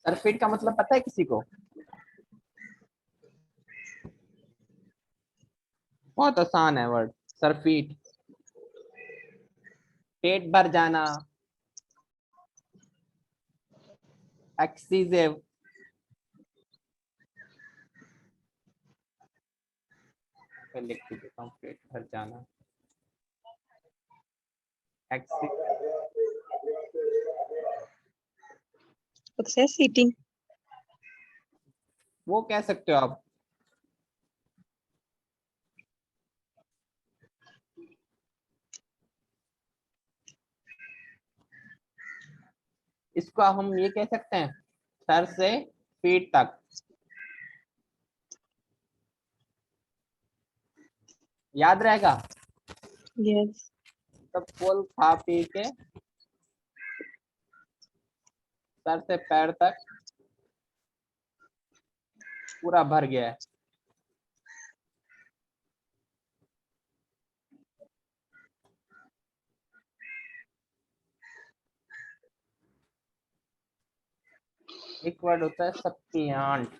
सरफेट का मतलब पता है किसी को? बहुत आसान है वर्ड, सरफीट। पेट भर जाना, एक्सीजिव, मैं लिख के देता हूँ, पेट भर जाना, सक्सेस ईटिंग। वो कह सकते हो आप। इसको हम ये कह सकते हैं, सर से पीठ तक। याद रहेगा? यस। सब फुल खा पी के सर से पैर तक पूरा भर गया है। एक वर्ड होता है सप्लियांट।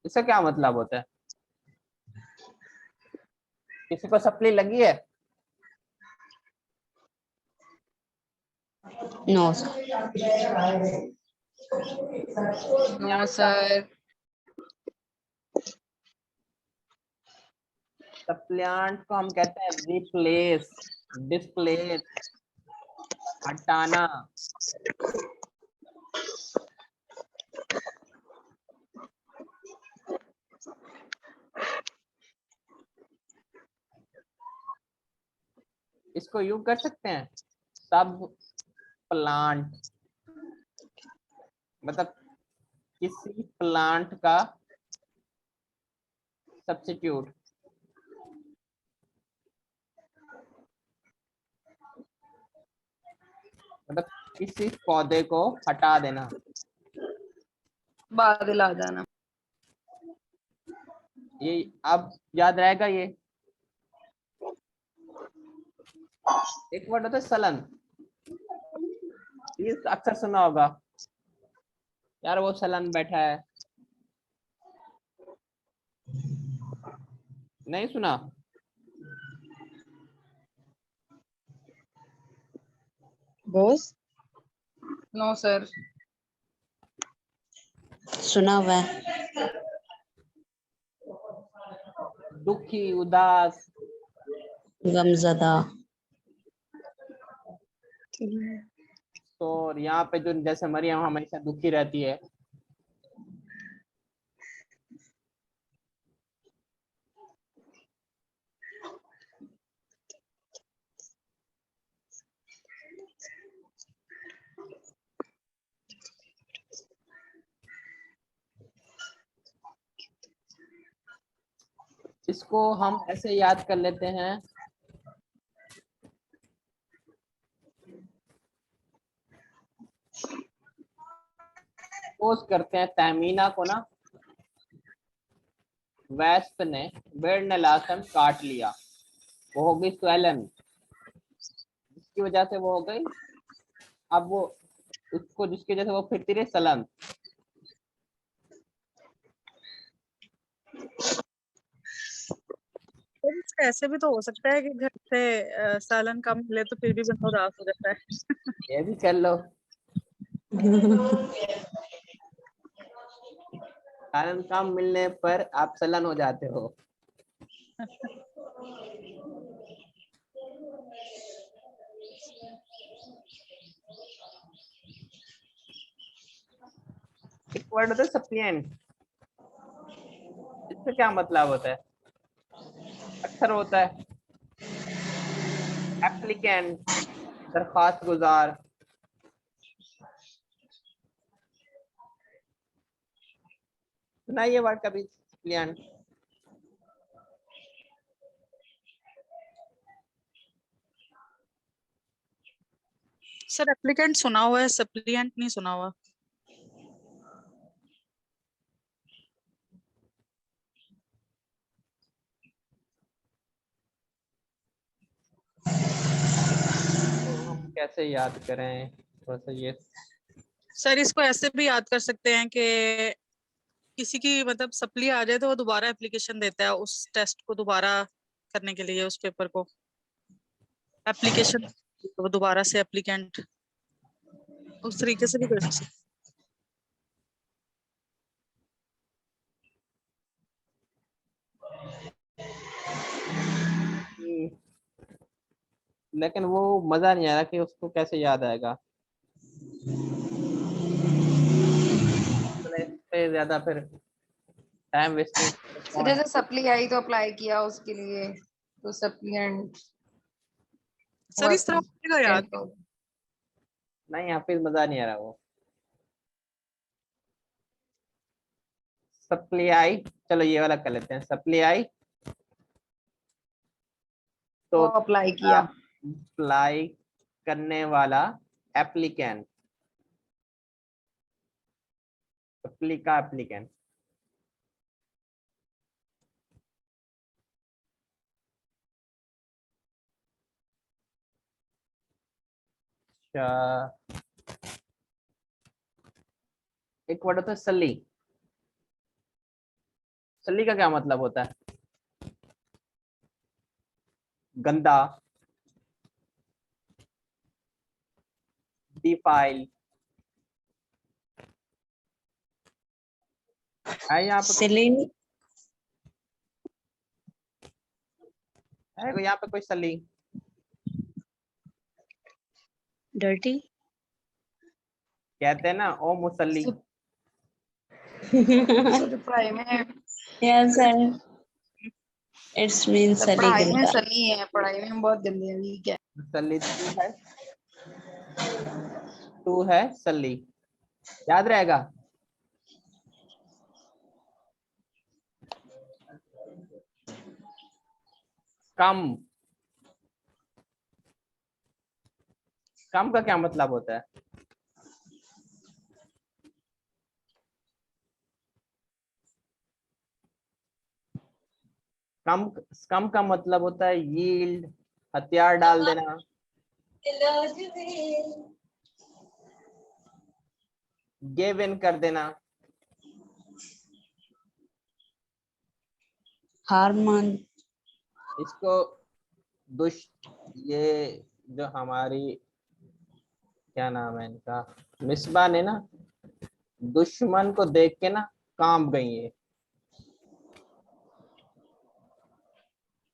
इसका क्या मतलब होता है? किसी को सप्ली लगी है? No sir. सप्लियांट को हम कहते हैं रिप्लेस, डिस्प्लेस, हटाना। इसको यूं कर सकते हैं, सब प्लांट, मतलब किसी प्लांट का सब्स्टिट्यूट। मतलब किसी पौधे को हटा देना। बादल आ जाना। ये अब याद रहेगा ये। एक वर्ड होता है सलन, ये अक्सर सुना होगा, यार वो सलन बैठा है। नहीं सुना? बॉस। No sir. सुना हुआ है। दुखी, उदास। गमजदा। तो यहाँ पे जो जैसे मरियम हमेशा दुखी रहती है। इसको हम ऐसे याद कर लेते हैं, सपोज करते हैं तहमीना को ना वेस्प ने बेड ने लाशम काट लिया, वो हो गई स्वेलन, जिसकी वजह से वो हो गई, अब वो उसको जिसकी वजह से वो फिरती रही सलन। ऐसे भी तो हो सकता है कि घर से सालन कम मिले तो फिर भी बंदा उदास हो जाता है। ये भी कर लो, कारण कम मिलने पर आप सलन हो जाते हो। एक वर्ड होता है सप्लिएंट, इसका क्या मतलब होता है? अक्सर होता है एप्लीकेंट, दरखास्त गुजार। सुना ये वर्ड कभी, सप्लिएंट? सर एप्लीकेंट सुना हुआ है, सप्लिएंट नहीं सुना हुआ। तो हम कैसे याद करें, थोड़ा सा ये सर इसको ऐसे भी याद कर सकते हैं कि किसी की मतलब सप्ली आ जाए तो वो दोबारा एप्लीकेशन देता है उस टेस्ट को दोबारा करने के लिए, उस पेपर को एप्लीकेशन, तो वो दोबारा से एप्लीकेंट, उस तरीके से भी कर सकते। लेकिन वो मजा नहीं आ रहा कि उसको कैसे याद आएगा। इस पे ज्यादा फिर टाइम वेस्टिंग तो जैसे सप्ली आई तो अप्लाई किया उसके लिए, तो सप्लीएंट सर इस तरह का याद। नहीं, यहाँ पे मजा नहीं आ रहा वो। सप्ली आई, चलो ये वाला कर लेते हैं। सप्ली आई तो अप्लाई किया। अप्लाई करने वाला एप्लीकेंट, सप्ली का एप्लीकेंट। अच्छा, एक वर्ड होता है सली। सली का क्या मतलब होता है? गंदा, डिफाइल है यहाँ पे? सिलिन, है यहाँ पे कोई सली? डर्टी। कहते हैं ना ओ मुसल्ली। पढ़ाई में, यस सर, इट्स मीन सली पढ़ाई में गंदा। सली है, पढ़ाई में हम बहुत गंदे हैं, वीक है। सली तू है सली, याद रहेगा। कम, कम का क्या मतलब होता है? कम, कम का मतलब होता है यील्ड, हथियार डाल देना, गिव इन कर देना। हार मान। इसको ये जो हमारी क्या नाम है इनका, मिसबा ने ना दुश्मन को देख के ना कांप गई है।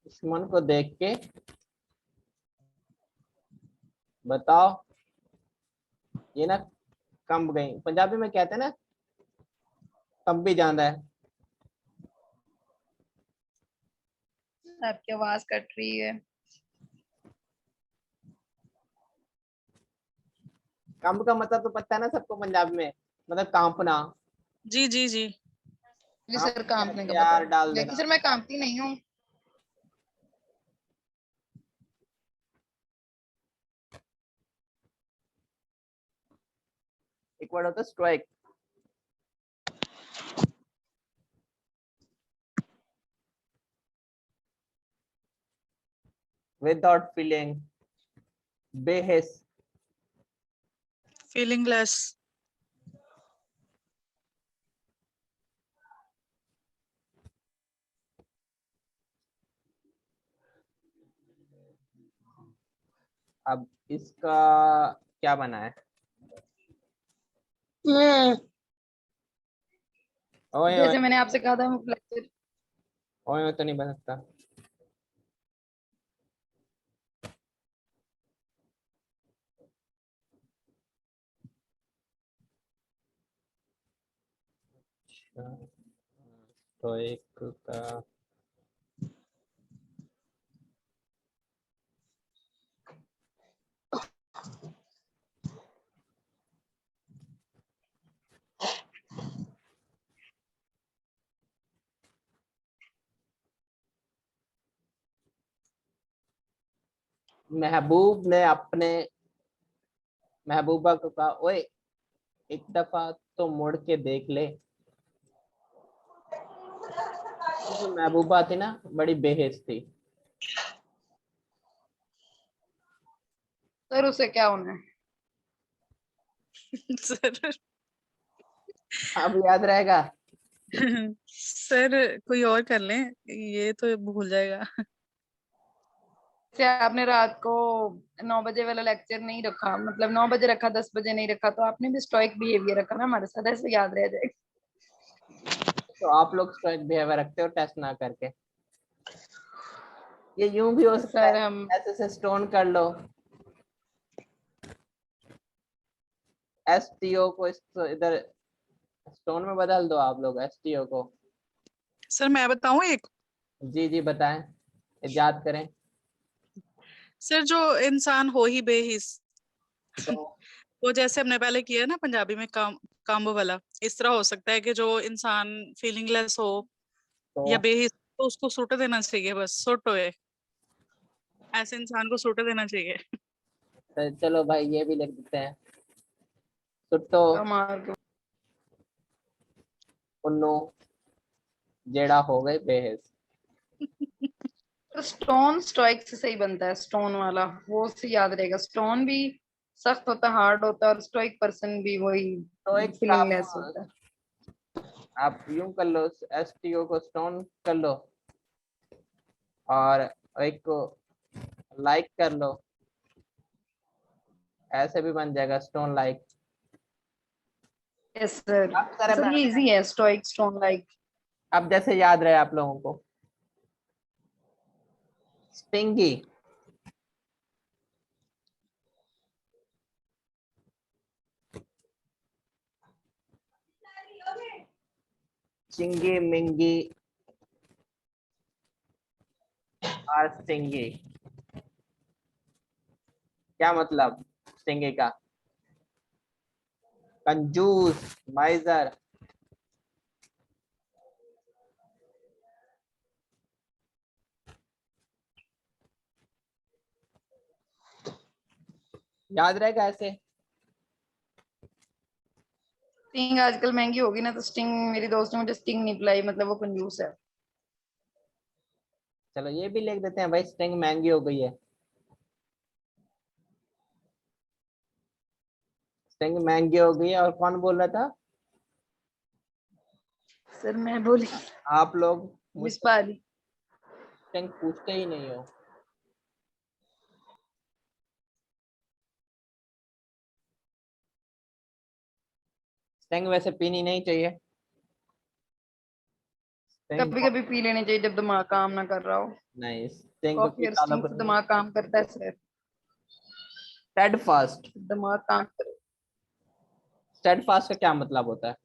दुश्मन को देख के बताओ, ये ना कंब गई। पंजाबी में कहते हैं ना कंबी जाना है। आपकी आवाज कट रही है। कंब का मतलब तो पता है ना सबको पंजाब में, मतलब कांपना। जी जी जी। जी सर, कांपने का पता हथियार है, डाल लेकिन देना। सर मैं कांपती नहीं हूँ। एक वर्ड होता है स्ट्राइक, विदाउट फीलिंग, बेहिस, फीलिंगलेस। अब इसका क्या बना है? ओए ओए, जैसे मैंने आपसे कहा था फ्लेक्चर। ओए ओए तो नहीं बन सकता। अच्छा, तो एक का महबूब ने अपने महबूबा को कहा, ओए एक दफा तो मुड़ के देख ले। जो महबूबा थी ना बड़ी बेहिस थी। सर उससे क्या होना है? सर अब याद रहेगा। सर कोई और कर लें, ये तो भूल जाएगा। से आपने रात को 9 बजे वाला लेक्चर नहीं रखा, मतलब 9 बजे रखा, 10 बजे नहीं रखा, तो आपने भी स्टोइक बिहेवियर रखा ना हमारे साथ, ऐसे याद रह जाएगा। तो आप लोग स्टोइक बिहेवियर रखते हो टेस्ट ना करके। ये यूं भी हो तो सकता सर है, हम ऐसे से स्टोन कर लो, एसटीओ को इधर स्टोन में बदल दो आप लोग एसटीओ को। सर मैं बताऊं एक, जी जी बताएं, इजाद करें। सर जो इंसान हो ही बेहिस, तो वो जैसे हमने पहले किया ना पंजाबी में काम्बो वाला, इस तरह हो सकता है कि जो इंसान फीलिंगलेस हो या तो बेहिस, तो उसको सुट देना चाहिए, बस सुट होए, ऐसे इंसान को सुट देना चाहिए। चलो भाई ये भी लिख देते हैं, सुट्टो मार के उन्नो जेड़ा हो गए बेहिस। स्टोन स्टोइक से सही बनता है, स्टोन वाला वो से याद रहेगा। स्टोन भी सख्त होता है, हार्ड होता है, और स्टोइक पर्सन भी वही तो एक काम फीलिंगलेस होता है। आप यूं कर लो, एसटीओ को स्टोन कर लो और एक को लाइक कर लो, ऐसे भी बन जाएगा स्टोन लाइक। Yes sir. अब सर सर ये इजी है, स्टोइक स्टोन लाइक। अब जैसे याद रहे आप लोगों को, स्टिंगी, चिंगी मिंगी और स्टिंगी, क्या मतलब स्टिंगी का? कंजूस, माइजर। याद रहेगा ऐसे। स्टिंग आजकल महंगी होगी ना, तो स्टिंग, मेरी दोस्त ने मुझे स्टिंग नहीं पिलाई, मतलब वो कंजूस है। चलो ये भी लिख देते हैं भाई, स्टिंग महंगी हो गई है, स्टिंग महंगी हो गई है। और कौन बोल रहा था? सर मैं बोली, आप लोग मिस मुझसे पाली। स्टिंग पूछते ही नहीं हो। स्टिंग वैसे पीनी नहीं चाहिए, स्टिंग कभी कभी पी लेनी चाहिए जब दिमाग काम ना कर रहा हो। नहीं, स्टिंग पे कॉफी और पीता स्टिंग लोग से नहीं। दिमाग काम करता है सर। स्टेडफास्ट, दिमाग काम करे। स्टेडफास्ट का क्या मतलब होता है?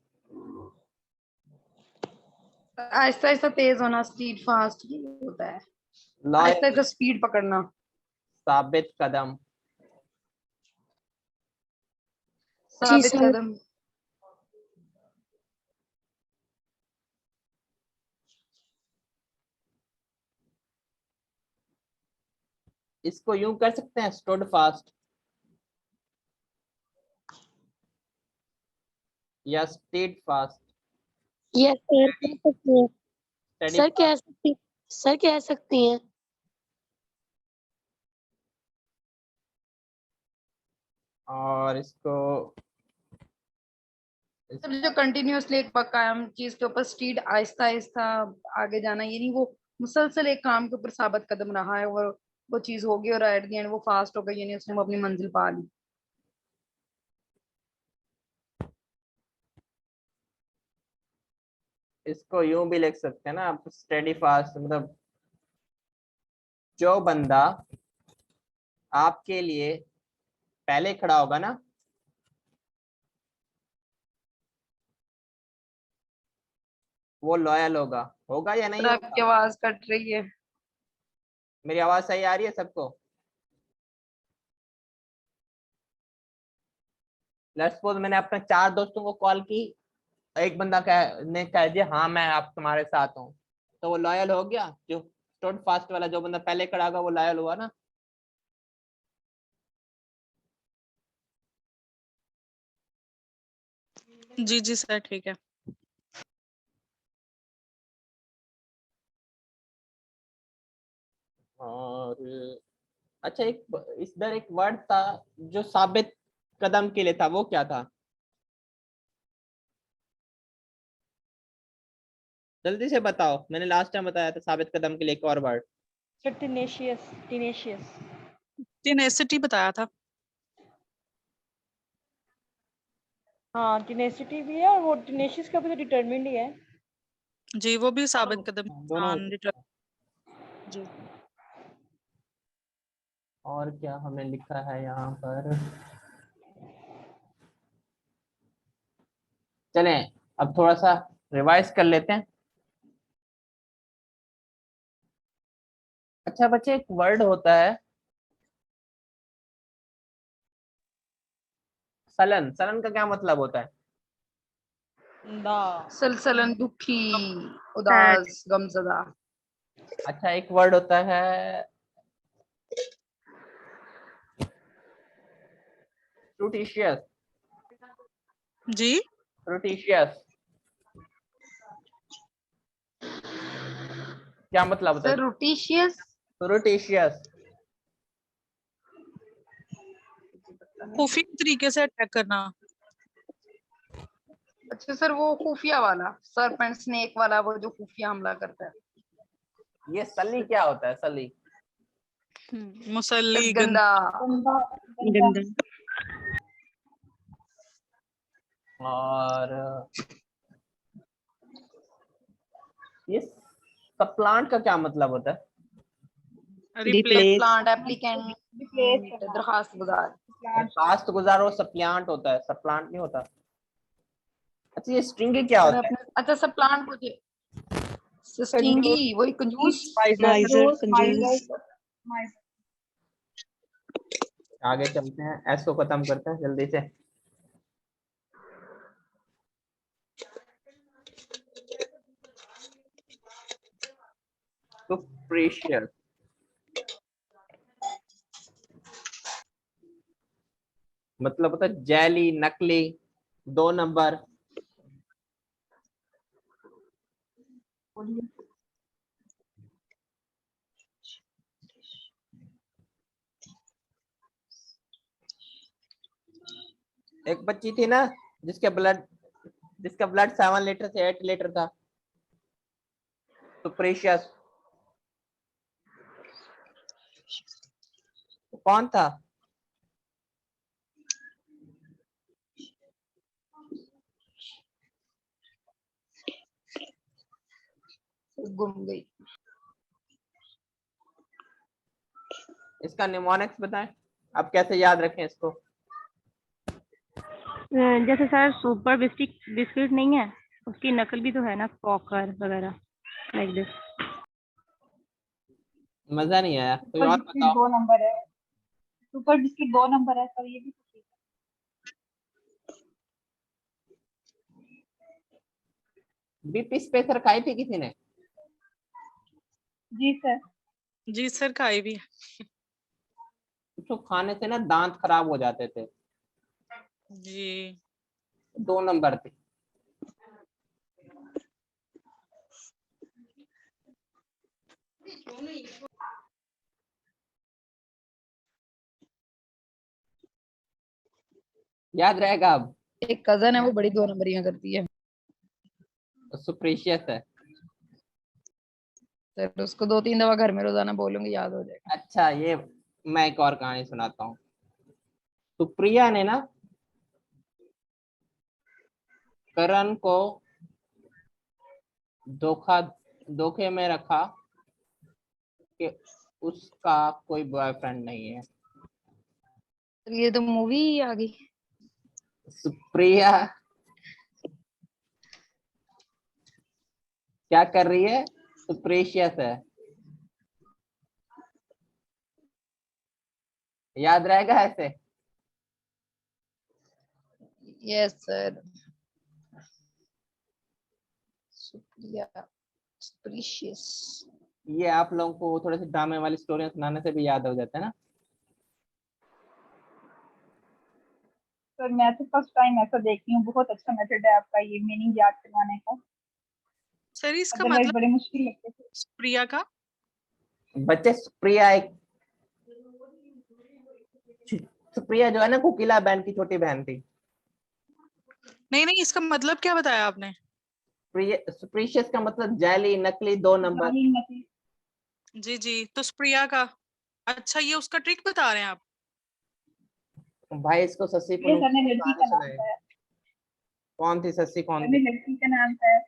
आहिस्ता आहिस्ता तेज होना, स्पीड फास्ट होता है। आहिस्ता लॉयल, आहिस्ता स्पीड पकड़ना। साबित कदम, जी साबित सर। कदम। इसको यूं कर सकते हैं, स्टूड फास्ट या स्टेड फास्ट। यस सर कह सकती हैं। स्टडी सर कह फास्ट। सकती सर कह सकती हैं। और इसको सब जो कंटिन्यूअसली एक कायम चीज के ऊपर स्पीड आहिस्ता आहिस्ता आगे जाना, ये नहीं वो मुसलसल एक काम के ऊपर साबित कदम रहा है, और वो चीज होगी और एट द एंड वो फास्ट हो गई, यानी उसने वो अपनी मंजिल पा ली। इसको यूं भी लिख सकते हैं ना आप, स्टडी फास्ट मतलब जो बंदा आपके लिए पहले खड़ा होगा ना, वो लॉयल होगा। होगा या नहीं पर आपकी होगा? आवाज कट रही है। मेरी आवाज सही आ रही है सबको? लेट्स सपोज मैंने अपने 4 दोस्तों को कॉल की, एक बंदा ने कह दिया हाँ मैं आप तुम्हारे साथ हूँ, तो वो लॉयल हो गया? जो स्टूड फास्ट वाला जो बंदा पहले खड़ा होगा वो लॉयल हुआ ना। जी जी सर ठीक है। और अच्छा, एक इधर एक वर्ड था जो साबित कदम के लिए था वो क्या था? जल्दी से बताओ, मैंने लास्ट टाइम बताया था साबित कदम के लिए एक और वर्ड। टीनेशियस टीनेशियस टेनेसिटी बताया था। हाँ टीनेसिटी भी है और वो टीनेशियस का भी तो डिटरमिन्ड ही है। जी वो भी साबित कदम दोनों। जी। और क्या हमने लिखा है यहाँ पर? चलें अब थोड़ा सा रिवाइज कर लेते हैं। अच्छा बच्चे, एक वर्ड होता है सलन। सलन का क्या मतलब होता है? सलसलन, दुखी, उदास, गमज़दा। अच्छा, एक वर्ड होता है फ्रूटिशियस। जी फ्रूटिशियस क्या मतलब होता है? सर रूटिशियस फ्रूटिशियस खुफिया तरीके से अटैक करना। अच्छा सर, वो खुफिया वाला सर्पेंट स्नेक वाला, वो जो खुफिया हमला करता है। ये सली क्या होता है? सली मुसल्ली गंदा। गंदा। और ये सप्लांट का क्या मतलब होता है? रिप्लेस। प्लांट, एप्लीकेंट, दरखास्त गुजार। दरखास्त गुजारो सप्लांट होता है, सप्लांट नहीं होता। अच्छा, ये स्ट्रिंगी क्या सर होता है? अपने, अच्छा सर प्लांट मुझे स्टिंगी, वही कंजूस। आगे चलते हैं, एस को खत्म करते हैं जल्दी से। तो प्रेशियस मतलब होता है जैली, नकली, 2 नंबर। एक बच्ची थी ना जिसका ब्लड 7 लीटर से 8 लीटर था, तो प्रेशियस कौन था? गुम गई। इसका निमोनिक्स बताएं, आप कैसे याद रखें इसको? जैसे सर सुपर बिस्किट नहीं है, उसकी नकल भी तो है ना, पॉकर वगैरह, लाइक दिस। मजा नहीं आया, कोई सुपर और बिस्किट बताओ। 2 नंबर है। सुपर बिस्किट 2 नंबर है सर, ये भी ठीक है। बीपी स्पेसर खाई थी किसी ने? जी सर। जी सर खाई भी। उसको खाने से ना दांत खराब हो जाते थे। जी 2 नंबर थे। याद रहेगा अब? एक कजन है, वो बड़ी 2 नंबरियां करती है। सुप्रीशियस है। सर उसको 2-3 दफा घर में रोजाना बोलूंगी, याद हो जाएगा। अच्छा, ये मैं एक और कहानी सुनाता हूँ। सुप्रिया ने ना करण को धोखे में रखा कि उसका कोई बॉयफ्रेंड नहीं है। ये तो मूवी आ गई। सुप्रिया क्या कर रही है? सुप्रीशियस है। याद रहेगा ऐसे? Yes sir. शुक्रिया। प्रीशियस। ये आप लोगों को थोड़े से ड्रामे वाली स्टोरियां सुनाने से भी याद हो जाता है ना। सर मैं तो फर्स्ट टाइम ऐसा देखती हूँ, बहुत अच्छा मेथड है आपका ये मीनिंग याद करवाने का। सर इसका अदरवाइज मतलब बड़े मुश्किल लगते थे। प्रिया का। बच्चे, सुप्रिया एक सुप्रिया जो है ना कोकिला बहन की छोटी बहन थी। नहीं नहीं, इसका मतलब क्या बताया आपने? सुप्रीशियस का मतलब जाली, नकली, 2 नंबर। जाली नकली। जी जी, तो स्प्रिया का, अच्छा ये उसका ट्रिक बता रहे हैं आप? भाई इसको सस्सी ये पुनू सर ने की लड़की कहानी का नाम सुनाई। बताया। कौन थी सस्सी, कौन सर ने थी? लड़की का नाम बताया।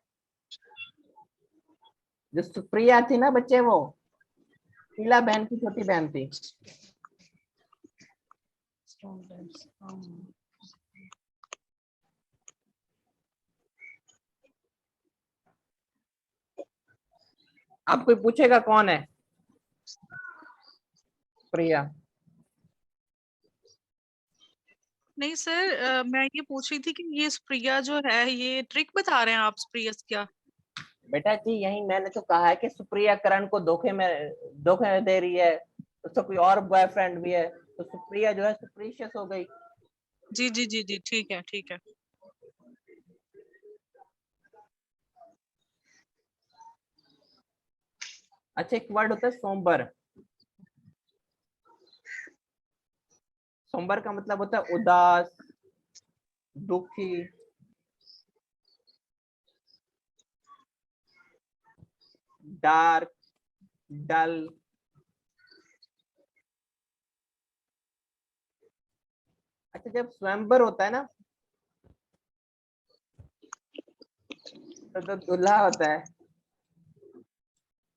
जो सुप्रिया थी ना बच्चे, वो कोकिला बहन की छोटी बहन थी। अब कोई पूछेगा कौन है प्रिया? नहीं सर, मैं ये पूछ रही थी कि ये स्प्रिया जो है, ये ट्रिक बता रहे हैं आप स्प्रिया क्या? बेटा जी यही मैंने तो कहा है कि सुप्रिया करण को धोखे दे रही है, उसका कोई और बॉयफ्रेंड भी है, तो सुप्रिया जो है सुप्रीशियस हो गई। जी जी जी जी, ठीक है ठीक है। अच्छा एक वर्ड होता है सोमबर। सोमबर का मतलब होता है उदास, दुखी, डार्क, डल। अच्छा जब स्वयंवर होता है ना, तो दूल्हा होता है,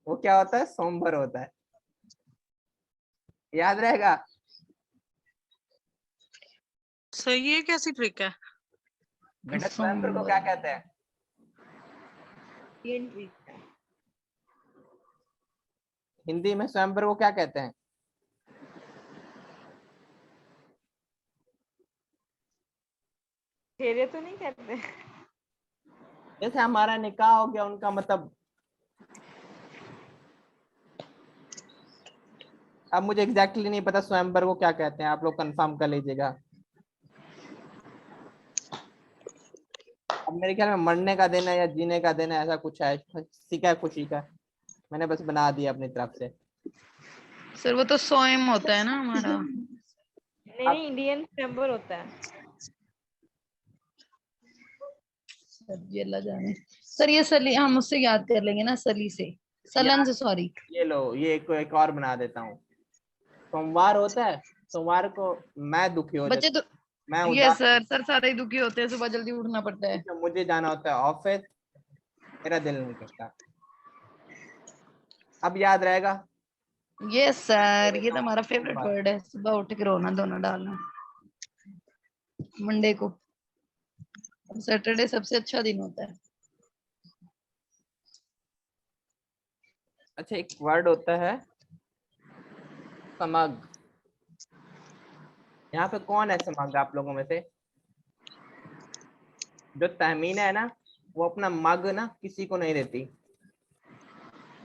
वो क्या होता है? सोमबर होता है। याद रहेगा? सही है, कैसी ट्रिक है? बेटा स्वयंवर को क्या कहते हैं? हिंदी में स्वयंवर को क्या कहते हैं? फेरे तो नहीं कहते? जैसे हमारा निकाह हो गया, उनका मतलब, अब मुझे एग्जैक्टली नहीं पता स्वयंवर को क्या कहते हैं, आप लोग कंफर्म कर लीजिएगा। अब मेरे ख्याल में मरने का दिन है या जीने का दिन है, ऐसा कुछ है, किसी का खुशी का, मैंने बस बना दिया अपनी तरफ से। सर वो तो सोएम होता है ना हमारा। नहीं नहीं, इंडियन मेंबर होता है। सर ये अल्लाह जाने। सर ये सली हम उससे याद कर लेंगे ना, सली से, सलन से, सॉरी। ये लो, ये एक और बना देता हूँ। सोमवार होता है, सोमवार को मैं दुखी हो बच्चे जाता तो, हूँ, मैं ये उदास, सर सारे ही दुखी होते हैं, सुबह जल्दी उठना पड़ता है। तो मुझे जाना होता है ऑफिस, मेरा दिल नहीं करता। अब याद रहेगा? ये सर ये देता तो हूँ हमारा फेवरेट सोमवार। वर्ड है, सुबह उठ के रोना धोना डालना मंडे को। सैटरडे सबसे अच्छा दिन होता है। अच्छा एक वर्ड होता है समग। यहाँ पे कौन है समग आप लोगों में से? जो तहमीना है ना, वो अपना मग ना किसी को नहीं देती।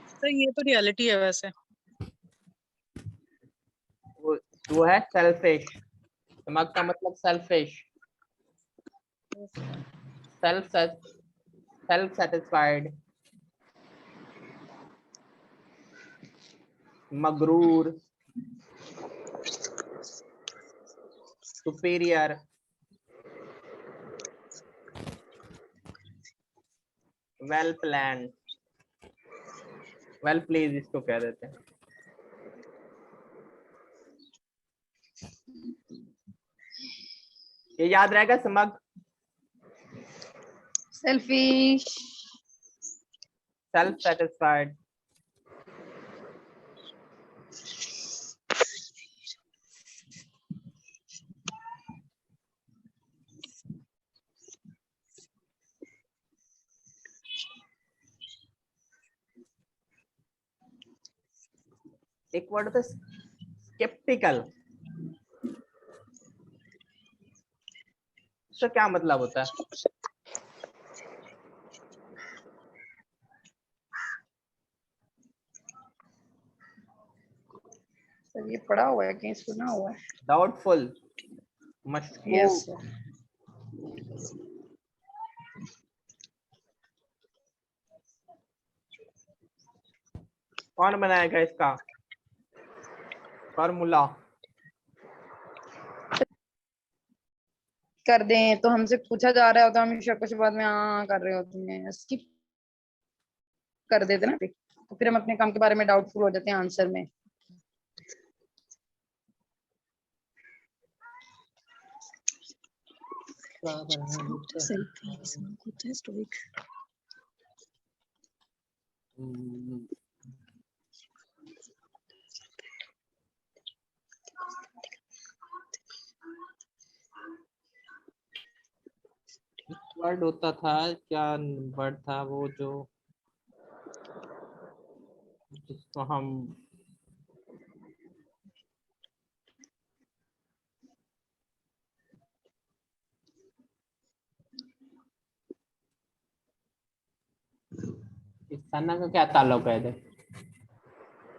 सर ये तो रियलिटी है वैसे। वो वो है सेल्फिश। समग का मतलब सेल्फिश, सेल्फ सेटिस्फाइड, मगरूर, superior, well planned, well please इसको कह देते हैं। ये याद रहेगा समग। सेल्फिश। सेल्फ सेटिस्फाइड, एक वर्ड होता है स्केप्टिकल। इसका क्या मतलब होता है? सर ये पढ़ा हुआ है, कहीं सुना हुआ है। डाउटफुल, यस मशकूक, सर। कौन बनाएगा इसका फॉर्मूला? कर दें तो हमसे पूछा जा रहा होता है, हमेशा कुछ बाद में हाँ कर रहे होते हैं, स्किप कर देते ना, तो फिर हम अपने काम के बारे में डाउटफुल हो जाते हैं आंसर में। वर्ड होता था, क्या वर्ड था वो जो जिसको हम इस सना का क्या ताल्लुक है इधर?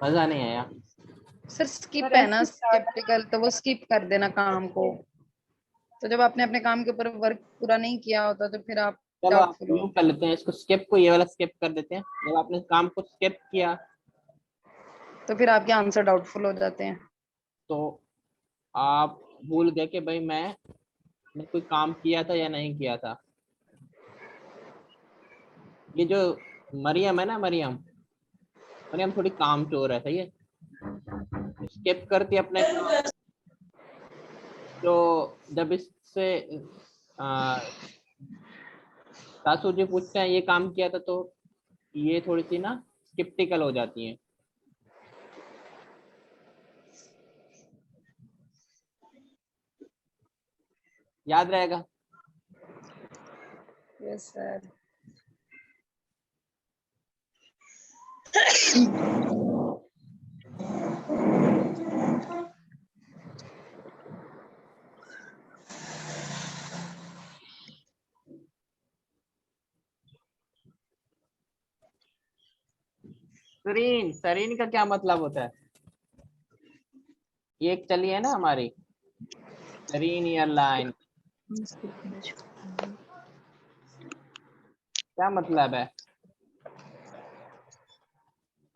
मजा नहीं आया। सर स्किप सर, है ना, ऐसे start स्केप्टिकल, तो वो स्किप कर देना काम को। तो जब आपने अपने काम के ऊपर वर्क पूरा नहीं किया होता तो फिर आप चलो आप डाउटफुल यूं हो। कर लेते हैं इसको, स्किप को ये वाला स्किप कर देते हैं। जब आपने काम को स्किप किया तो फिर आपके आंसर डाउटफुल हो जाते हैं। तो आप भूल गए कि भाई मैंने कोई काम किया था या नहीं किया था। ये जो मरियम है ना, मरियम मरियम थोड़ी काम चोर है, सही है, स्किप करती अपने काम। तो जब इससे सासू जी पूछते हैं ये काम किया था, तो ये थोड़ी सी ना स्किप्टिकल हो जाती हैं। याद रहेगा? Yes sir. सरीन, सरीन का क्या मतलब होता है? ये एक चली है ना हमारी सरीन एयरलाइन, क्या मतलब है?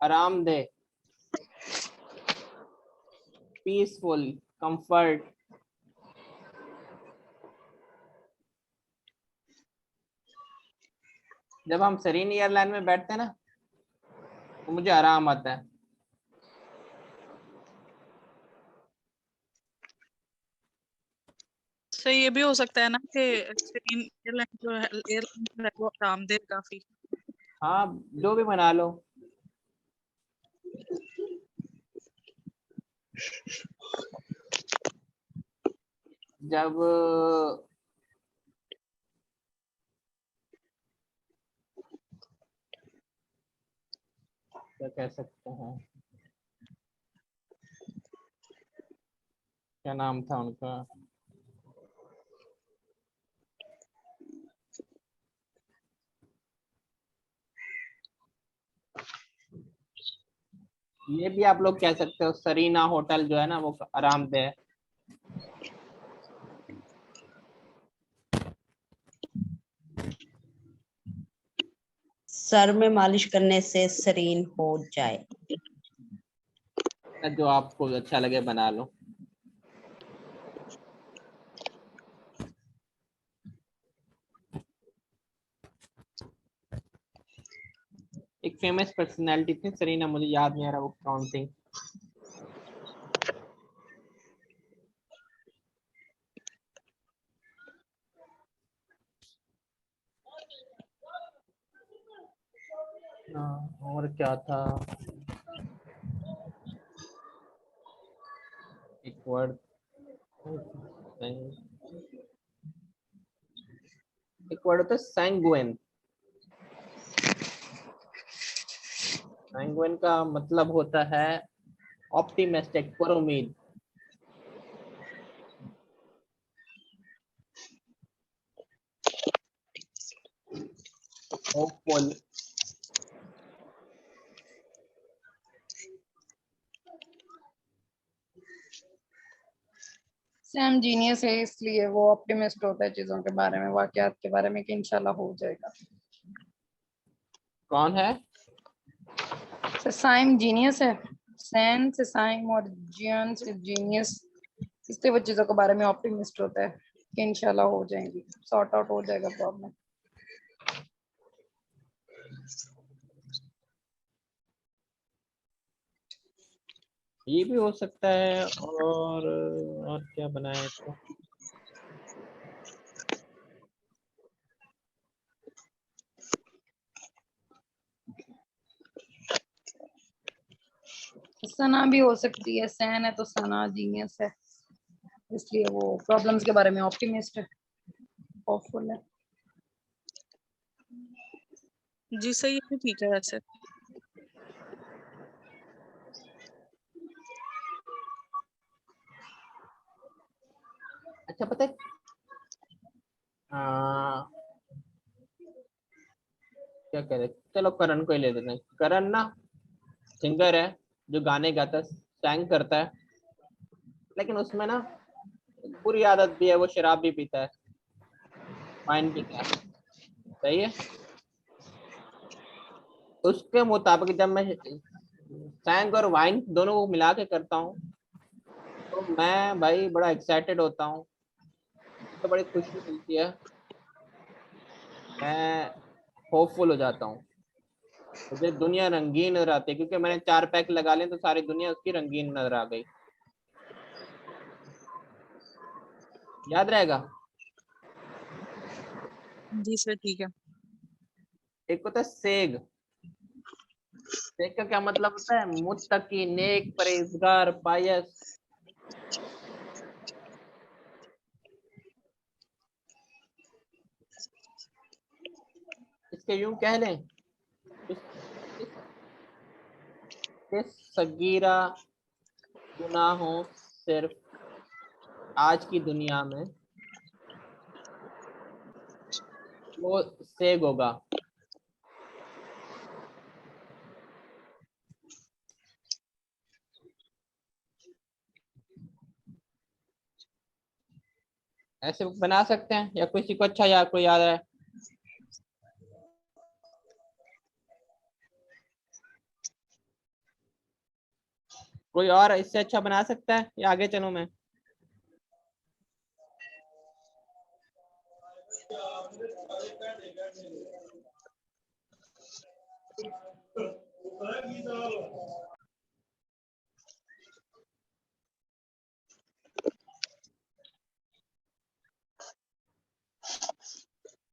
आरामदेह, पीसफुल, कंफर्ट। जब हम सरीन एयरलाइन में बैठते हैं ना तो मुझे आराम आता है। तो ये भी हो सकता है ना कि एयरलाइन जो है, एयरलाइन है वो आरामदेह काफी। हाँ, जो भी बना लो। जब क्या कह सकते हैं, क्या नाम था उनका, ये भी आप लोग कह सकते हो। सरीना होटल जो है ना वो आरामदेह है। सर में मालिश करने से शरीर हो जाए। जो आपको अच्छा लगे बना लो। एक फेमस पर्सनालिटी थी सरीना, मुझे याद नहीं आ रहा वो कौन थी। और क्या था, एक वर्ड, एक वर्ड होता है सैंगुइन। सैंगुइन का मतलब होता है ऑप्टिमिस्टिक, पर उम्मीद। होपफुल। सैम जीनियस है, इसलिए वो ऑप्टिमिस्ट होता है चीजों के बारे में, वाकयात के बारे में, कि इंशाल्लाह हो जाएगा। कौन है? सर साइम जीनियस है, सैम से साइम और जियन से जीनियस, इसलिए वो चीजों के बारे में ऑप्टिमिस्ट होता है। कि इंशाल्लाह हो जाएंगी, सॉर्ट आउट हो जाएगा प्रॉब्लम। ये भी हो सकता है। और क्या बनाए इसको? सना भी हो सकती है, सैन है तो सना जीनियस है, इसलिए वो प्रॉब्लम्स के बारे में ऑप्टिमिस्ट है, होपफुल है। जी सही है, ठीक है वैसे। अच्छा पता है, क्या कह रहे, चलो करण को ही ले लेते हैं। करण ना सिंगर है जो गाने गाता है, सैंग करता है, लेकिन उसमें ना बुरी आदत भी है, वो शराब भी पीता है, वाइन पीता है। सही है। उसके मुताबिक जब मैं सैंग और वाइन दोनों को मिला के करता हूँ तो मैं भाई बड़ा एक्साइटेड होता हूँ, तो बड़ी खुशी मिलती है, मैं होपफुल हो जाता हूँ, मुझे दुनिया रंगीन नजर आती है, क्योंकि मैंने 4 पैक लगा लिए तो सारी दुनिया उसकी रंगीन नजर आ गई। याद रहेगा। जी सर ठीक है। एक होता है सेग। सेग का क्या मतलब होता है? मुत्तकी, नेक, परहेजगार, पायस। इसके यूं कह लें, इसके सगीरा गुनाहों सिर्फ आज की दुनिया में वो सेग होगा। ऐसे बना सकते हैं, या किसी को अच्छा या कोई याद है? कोई और इससे अच्छा बना सकता है या आगे चलूं मैं?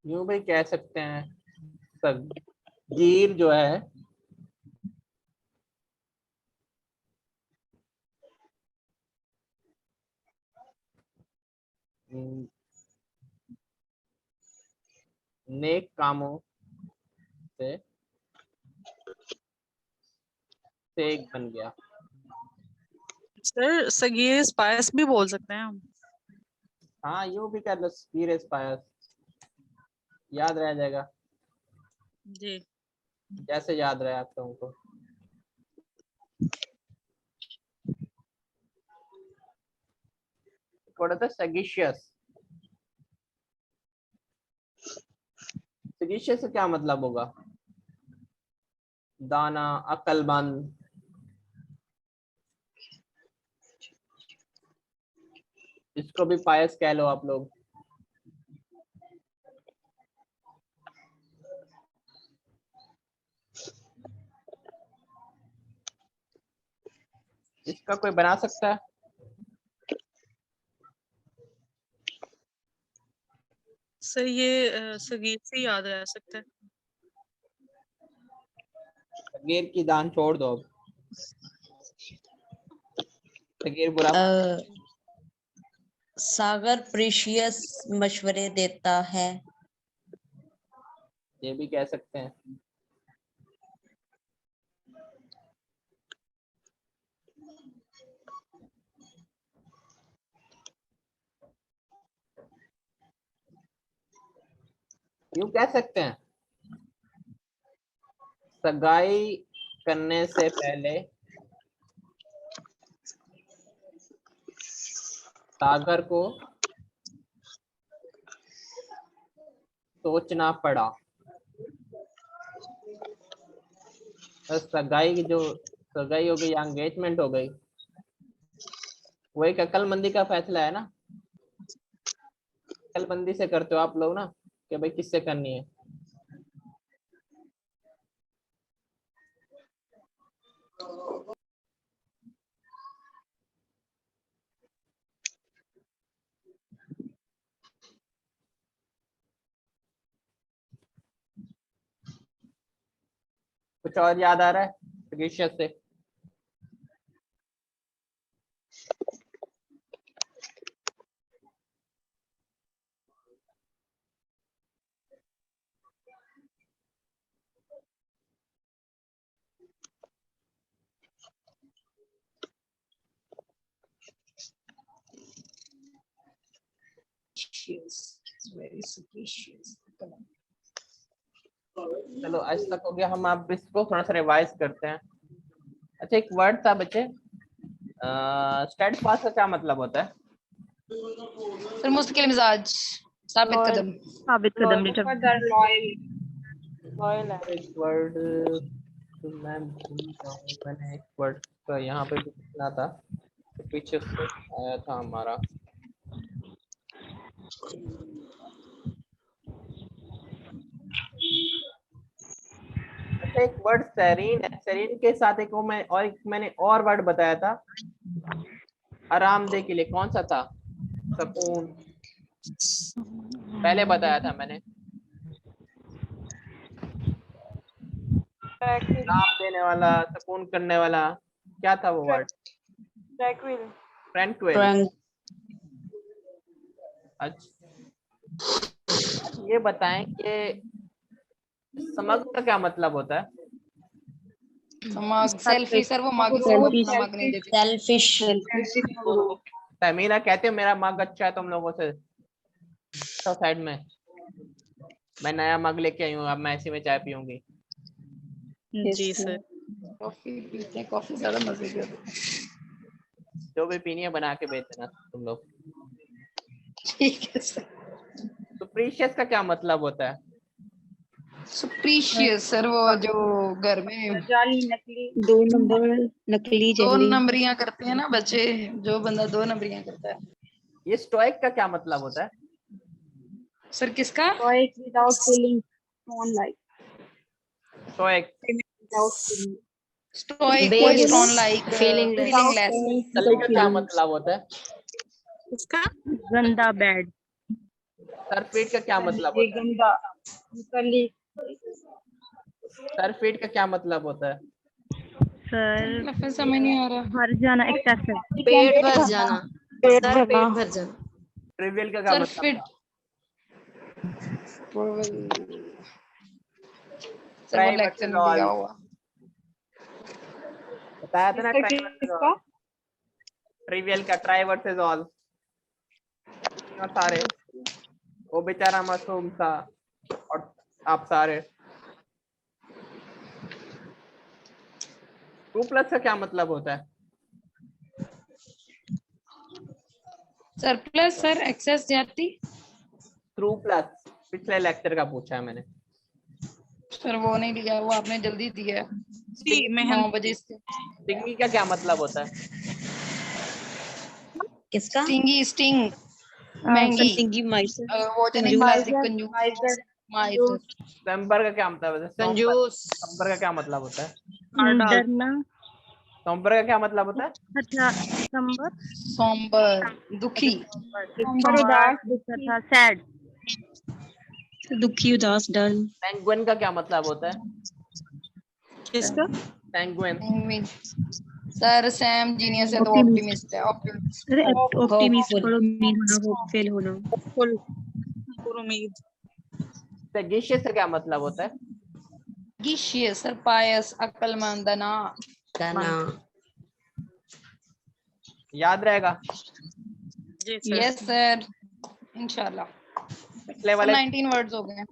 यूं भी कह सकते हैं, सगीर जो है नेक कामों से सेग बन गया। सर सगीर स्पाइस भी बोल सकते हैं हम। हाँ यूं भी कर लो, सगीर स्पायस, याद रह जाएगा जी। जैसे याद रहे आप लोगों को। थोड़ा सा सगिशियस। सगिशियस से क्या मतलब होगा? दाना, अक्लमंद। इसको भी पायस कह लो आप लोग। इसका कोई बना सकता है? सर ये सगीर से याद रह सकता है। सगीर की दान छोड़ दो अब, सगीर बुरा। सागर प्रीशियस मशवरे देता है। ये भी कह सकते हैं। यूं कह सकते हैं, सगाई करने से पहले सागर को सोचना पड़ा। बस सगाई की जो सगाई हो गई या एंगेजमेंट हो गई, वो एक अक्लमंदी का फैसला है ना। अकलमंदी से करते हो आप लोग ना कि भाई किससे करनी है। कुछ और याद आ रहा है फ़िक्शियस से? चलो आज तक हो गया, हम आप इसको थोड़ा सा रिवाइज करते हैं। अच्छा एक वर्ड था बच्चे, स्टेडफास्ट का क्या मतलब होता है? सर मुस्तकिल मिजाज, साबित Loyal. कदम। साबित कदम बेटा। लॉयल है। एक वर्ड तो मैं भूल गया हूँ, मैंने एक वर्ड का यहाँ पे भी लिखना था तो पीछे से आया था हमारा। अच्छा एक वर्ड सेरीन है, सेरीन के साथ एक वो मैंने और वर्ड बताया था आरामदेह के लिए, कौन सा था? सुकून, पहले बताया था मैंने। आराम देने वाला, सुकून करने वाला, क्या था वो वर्ड? ट्रैंक्विल। ट्रैंक्विल। अच्छा ये बताएं कि समग्र का क्या मतलब होता है? सेल्फी सर, वो माँ की Selfish. नमक नहीं देती। Selfish. तमीना कहते हो मेरा मग अच्छा है तुम लोगों से, तो साइड में मैं नया मग लेके आई हूँ, अब मैं इसी में चाय पीऊंगी। जी सर। कॉफी पीते हैं, कॉफी ज्यादा मजे की होती है। जो भी पीनी है बना के बेच देना तुम लोग। ठीक है सर। सुप्रीशियस का क्या मतलब होता है? सुप्रीशियस सर, वो जो घर में जाली नकली। 2 नंबर नकली दो जल्दी। नंबरियां करते हैं ना बच्चे, जो बंदा 2 नंबरियां करता है। ये स्टोइक का क्या मतलब होता है? सर किसका? Stoic without feeling stone like. Stoic Without feeling. Stoic को Being स्टोन लाइक, feelingless. फीलिंगलेस। कली का क्या मतलब होता है? उसका गंदा, बैड। सरफेट का क्या मतलब ये होता है? गंदा कली। सरफेट का क्या मतलब होता है? सर लफ्ज़ समझ नहीं आ रहा। भर जाना, एक्सेसिव। पेट भर जाना। पेट सर भरना। पेट भर जाना। ट्रिवियल का क्या सर मतलब फिट, था? सर वो Try लेक्चर versus में दिया all। हुआ। बताया था ना इसका ट्राई वर्सेस किसका? ऑल। ट्रिवियल का ट्राई वर्सेस ऑल। सारे, वो बेचारा मासूम था और आप सारे। 2+ का क्या मतलब होता है? सरप्लस सर, एक्सेस ज्यादती। 2+, पिछले लेक्चर का पूछा है मैंने। सर वो नहीं दिया, वो आपने जल्दी दिया है। जी मैं 9 बजे से। स्टिंगी का क्या मतलब होता है? किसका? स्टिंगी, स्टिंग महंगी। स्टिंगी माइस। वो जो नहीं प्लास्टिक कंजूस। माइजर। संबर का क्या मतलब है? कंजूस। संबर का क्या मतलब होता है? डरना। संबर का क्या मतलब होता है? अच्छा, दिसंबर। सोम्बर, दुखी। somber उदास दुखी। तथा सैड। दुखी उदास डल। पेंगुइन का क्या मतलब होता है? किसका? Penguin. Penguin। Sir Sam genius है तो Optimist. ऑप्टिमिस्ट है। ऑप्टिमिस्ट। अरे ऑप्टिमिस्ट Hopeful। पढ़ो, उम्मीद होना, होपफुल होना। फुल उम्मीद। सैगिशियस का क्या मतलब होता है? गिशियस सर, पायस, अक्लमंद, ना। दाना। याद रहेगा? जी सर। यस सर, इंशाल्लाह। पिछले सर वाले 19 वर्ड्स हो गए।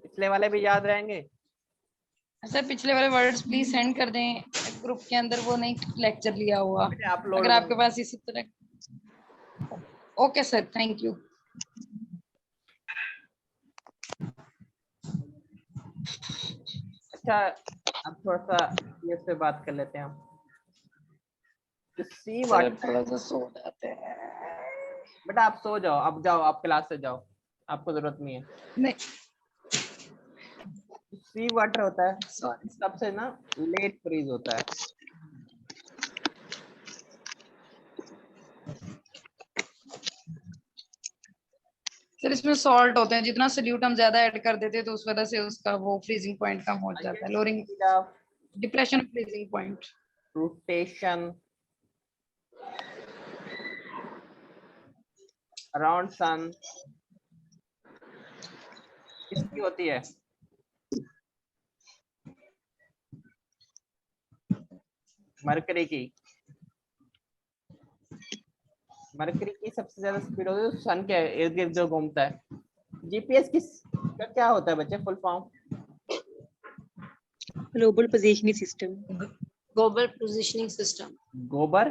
पिछले वाले भी याद रहेंगे? सर पिछले वाले वर्ड्स प्लीज सेंड कर दें ग्रुप के अंदर, वो नहीं लेक्चर लिया हुआ अपलोड अगर आपके पास इसी तरह। Okay sir, thank you. अच्छा अब थोड़ा सा ये से बात कर लेते हैं हम। सी सर वाटर, थोड़ा सा सो जाते हैं। बेटा आप सो जाओ, अब जाओ, आप क्लास से जाओ, आपको जरूरत नहीं है। नहीं सी वाटर होता है सॉरी सबसे ना लेट फ्रीज होता है। सर इसमें सॉल्ट होते हैं, जितना सोल्यूट हम ज्यादा ऐड कर देते हैं तो उस वजह से उसका वो फ्रीजिंग पॉइंट कम हो जाता है, lowering depression freezing point. Rotation around sun किसकी होती है? मरकरी की। मरकरी की सबसे ज्यादा स्पीड होती है सन के इर्द गिर्द जो घूमता है। जीपीएस किस का क्या होता है बच्चे, full form? Global positioning system. Global positioning system. गोबर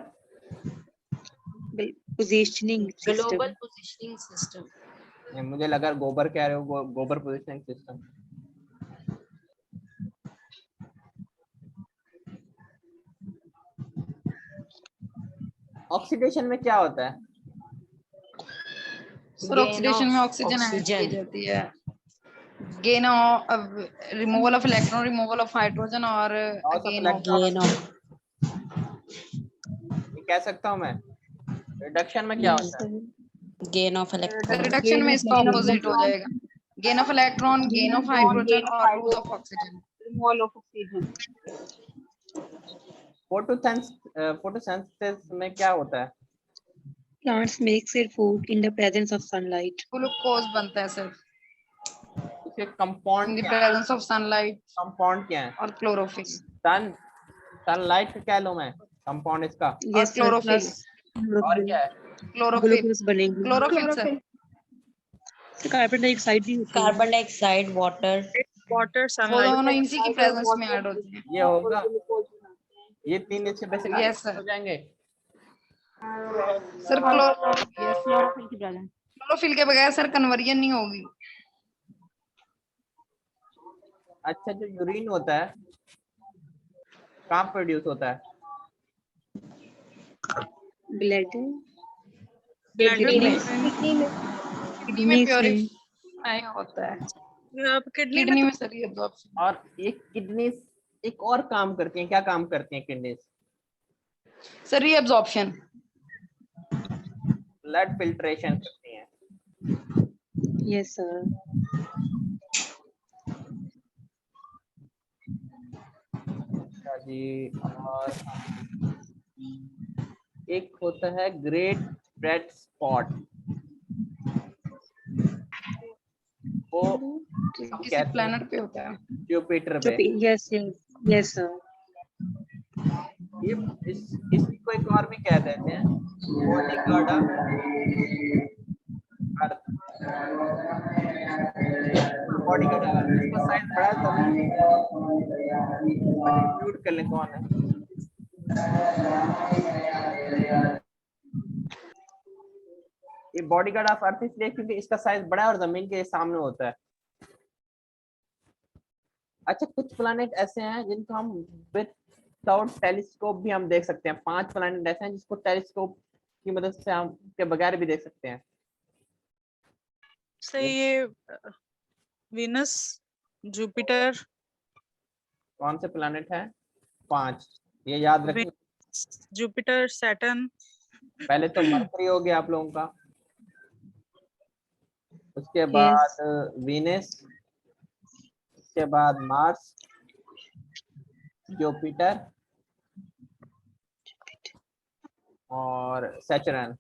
positioning global system. Positioning system. मुझे लगा गोबर कह रहे हो, गोबर पोजिशनिंग सिस्टम। ऑक्सीडेशन में क्या होता है? सर ऑक्सीडेशन में ऑक्सीजन ऐड की जाती है, gain of removal of electron, removal of hydrogen और गेन ऑफ ये कह सकता हूँ मैं। रिडक्शन में क्या होता है? Gain of electron. रिडक्शन में इसका ऑपोजिट हो जाएगा, gain of electron, gain of hydrogen और lose of oxygen. Removal of oxygen. Photosynthesis में क्या होता है? Plants make their food in the presence of sunlight. Glucose बनता है सर इसके कंपाउंड इन द क्या है? प्रेजेंस ऑफ सनलाइट कंपाउंड क्या है? और क्लोरोफिल। सनलाइट का क्या लूं मैं कंपाउंड इसका? और Yes, sir. क्लोरोफिल। Plus और क्या है? क्लोरोफिल ग्लूकोज बनेंगे। Chlorophyll sir. कार्बन डाइऑक्साइड भी होती है। Carbon dioxide, water. वाटर, वो सनलाइट। दोनों इसी की प्रेजेंस में ऐड होती हैं। ये होगा, ये तीन इससे बेसिक Yes, sir. हो जाएंगे। सर क्लोरोफिल की प्रेजेंस। क्लोरोफिल के बगैर सर कन्वर्जन नहीं होगी। अच्छा जो यूरिन होता है कहाँ प्रोड्यूस होता है? ब्लड किडनी में में प्योरीफाई होता है, किडनी किडनी में में सर ये absorption। और एक किडनी एक और काम करती है, क्या काम करती है किडनी? सर ये एब्जॉर्प्शन। ब्लड फिल्ट्रेशन करती हैं। Yes sir. अच्छा जी, और एक होता है ग्रेट रेड स्पॉट, वो हम किसी कहते हैं प्लेनेट पे होता है। जुपिटर पे। Yes yes sir. ये इसकी को एक और भी कह देते हैं bodyguard of earth. Bodyguard of earth, इसका साइज बड़ा है तो म्यूट कर लें कौन है। ये बॉडीगार्ड ऑफ अर्थ इसलिए क्योंकि इसका साइज बड़ा है और जमीन के सामने होता है। अच्छा कुछ प्लैनेट ऐसे हैं जिनको हम विदाउट टेलीस्कोप भी हम देख सकते हैं। 5 प्लैनेट ऐसे हैं जिसको टेलीस्कोप की मदद से हम के बगैर भी देख सकते हैं। सही, ये वीनस, जुपिटर, कौन से प्लैनेट हैं? 5, ये याद रखें। Jupiter, Saturn. पहले तो मरकरी हो गया आप लोगों का, उसके बाद वीनस, उसके बाद मार्स, जुपिटर और सैटर्न।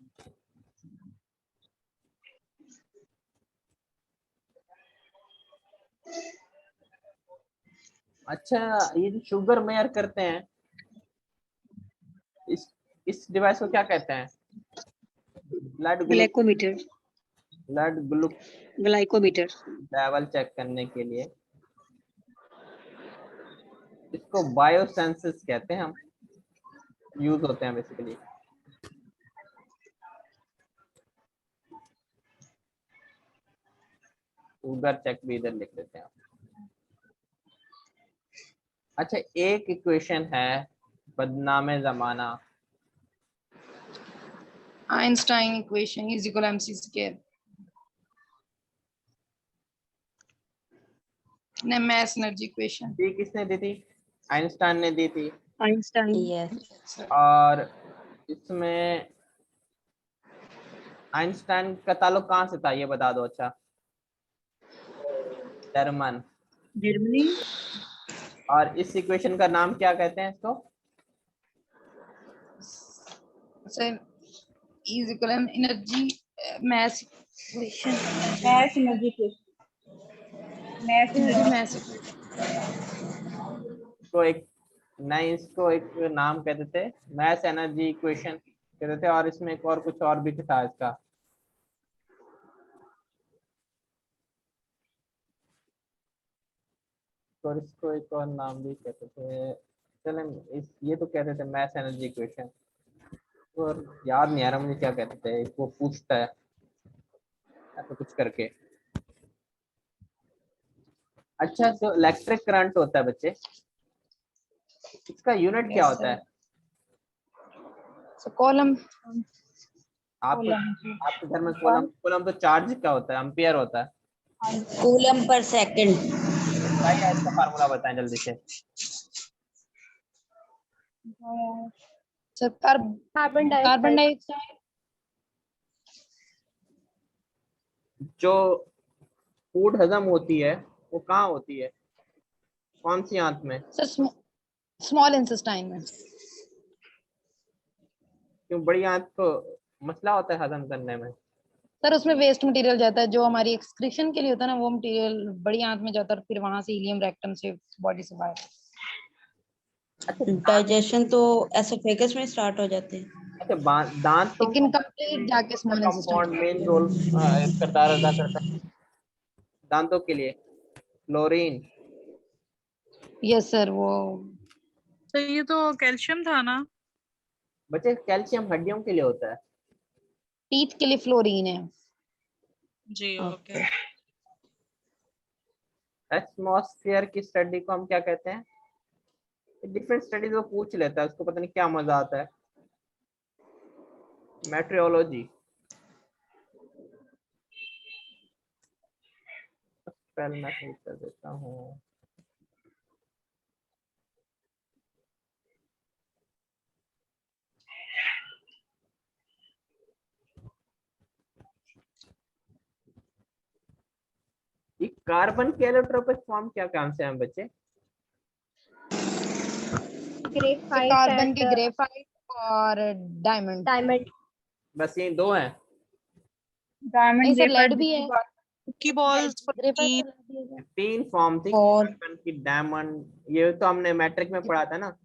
अच्छा ये जो शुगर मेयर करते हैं इस डिवाइस को क्या कहते हैं? ग्लाइकोमीटर। ब्लड ग्लाइकोमीटर लेवल चेक करने के लिए इसको बायोसेंसस कहते हैं, हम यूज होते हैं बेसिकली। शुगर चेक भी इधर लिख लेते हैं। अच्छा एक इक्वेशन है बदनामे जमाना, Einstein equation is equal mc square. ने mass energy equation. दी किसने दी थी? आइंस्टाइन ने दी थी। Einstein. यस और इसमें आइंस्टाइन का ताल्लुक कहाँ से था ये बता दो। अच्छा, जर्मन। Germany. और इस इक्वेशन का नाम क्या कहते हैं इसको? So is equal energy mass equation. mass energy equation. mass Energy energy mass equation. तो एक नहीं, इसको एक नाम कहते थे, मैस एनर्जी इक्वेशन कहते थे। और इसमें एक और कुछ और भी था इसका। और इसको एक और नाम भी कहते थे। चलें, इस ये तो कहते थे मैस एनर्जी इक्वेशन, और याद नहीं आ रहा मुझे क्या कहते थे। वो पूछता है ऐसा कुछ करके। अच्छा, जो इलेक्ट्रिक करंट होता है बच्चे, इसका यूनिट क्या होता है? So column. आपके घर में कूलम तो चार्ज का होता है, एम्पियर होता है। Coulomb per second. बताइए इसका फार्मूला बताएं जल्दी से। So carbon dioxide. जो फूड हजम होती है वो कहाँ होती है? कौन सी आंत में? So small intestine में. क्यों? बड़ी आंत को मसला होता है हजम करने में। सर उसमें वेस्ट मटेरियल जाता है, जो हमारी एक्सक्रीशन के लिए होता है ना, वो मटेरियल बड़ी आंत में जाता है और फिर वहां से इलियम रेक्टम से बॉडी से बाहर। डाइजेशन तो एसोफेगस में स्टार्ट हो जाते हैं। अच्छा, दांत तो लेकिन कंप्लीट जाके small compound intestine. Main role किरदार अदा करता है दांतों के लिए। क्लोरीन। यस सर, वो तो ये तो कैल्शियम था ना? बच्चे, कैल्शियम हड्डियों के लिए होता है। टीथ के लिए फ्लोरीन है। जी ओके। एटमॉस्फेयर की स्टडी को हम क्या कहते हैं? डिफरेंट स्टडीज वो पूछ लेता है, उसको पता नहीं क्या मजा आता है। मेट्रोलॉजी। पहले मैं सही कर देता हूँ। ये कार्बन के एलोट्रोपिक फॉर्म क्या काम से हैं बच्चे? कार्बन की ग्रेफाइट और डायमंड। बस ये दो हैं? डायमंड सर लेड भी है। की बॉल्स की 3 फॉर्म थी, कार्बन की, डायमंड, ये तो हमने मैट्रिक में पढ़ा था ना।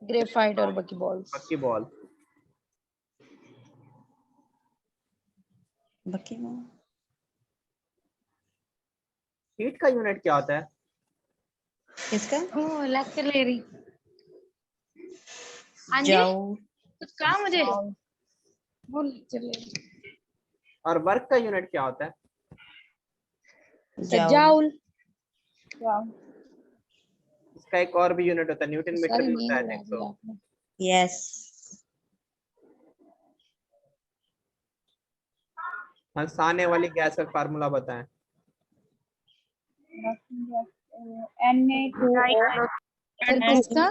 ग्रेफाइट और बकी बॉल्स। बकी बॉल। हीट का यूनिट क्या होता है? किसका? ओह लेक्चर ले रही। हाँ जी, जाओ। कुछ कहा मुझे? वो लेक्चर ले रही। और वर्क का यूनिट क्या होता है? जाउल। इसका एक और भी यूनिट होता है, न्यूटन मीटर सारी भी होता नींद है। उड़ा दी आपने। यस। हंसाने वाली गैस का फार्मूला बताएं। किसका?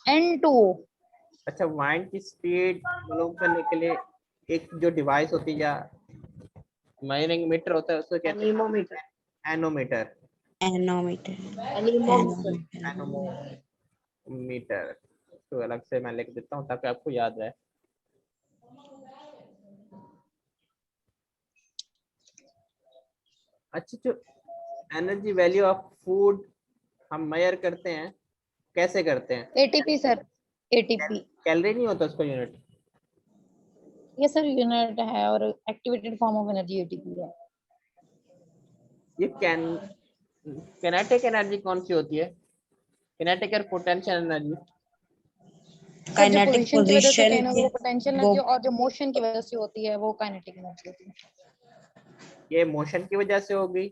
N2O। अच्छा, वाइन की स्पीड मालूम करने के लिए एक जो डिवाइस होती है या मेजरिंग मीटर होता है, उसको कहते हैं एनोमीटर। एनोमीटर तो अलग से मैं लिख देता हूँ ताकि आपको याद रहे। अच्छा, जो एनर्जी वैल्यू ऑफ फूड हम मेजर करते हैं, कैसे करते हैं? ATP sir, ATP। कैलोरी नहीं होता उसका यूनिट? ये सर यूनिट है और activated form of energy ATP है। ये किनेटिक एनर्जी कौन सी होती है? किनेटिक और पोटेंशियल एनर्जी। काइनेटिक पोजीशन की वजह से पोजीशन वो पोटेंशियल एनर्जी, और जो मोशन की वजह से होती है वो काइनेटिक एनर्जी होती है। ये मोशन की वजह से होगी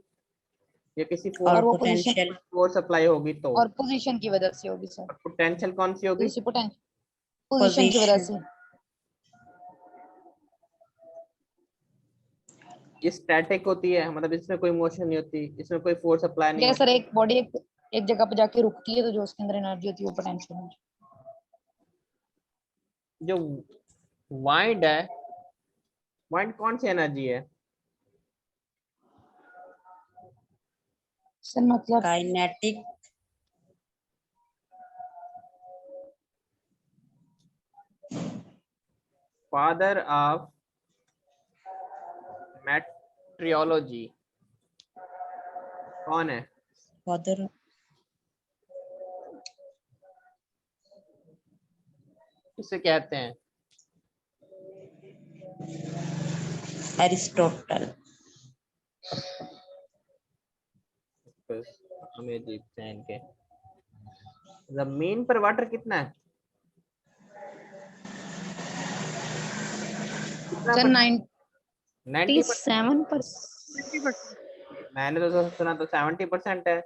या किसी और फोर्स सप्लाई होगी तो? और पोजीशन की वजह से होगी सर। पोटेंशियल कौन सी होगी? पोजीशन की वजह से। ये स्टैटिक होती है, मतलब इसमें कोई मोशन नहीं होती, इसमें कोई फोर्स अप्लाई नहीं ये होता। सर एक बॉडी एक जगह पे जाके रुकती है, तो जो उसके अंदर एनर्जी होती है वो पोटेंशियल एनर्जी। जो वाइंड है, वाइंड कौन सी एनर्जी है? सर मतलब काइनेटिक। फादर ऑफ मेट्रियोलॉजी कौन है? फादर किसे कहते हैं? एरिस्टोटल। हमें देखते हैं इनके। जमीन पर वाटर कितना है? कितना सर 90%? 97%। मैंने तो सुना तो 70% है।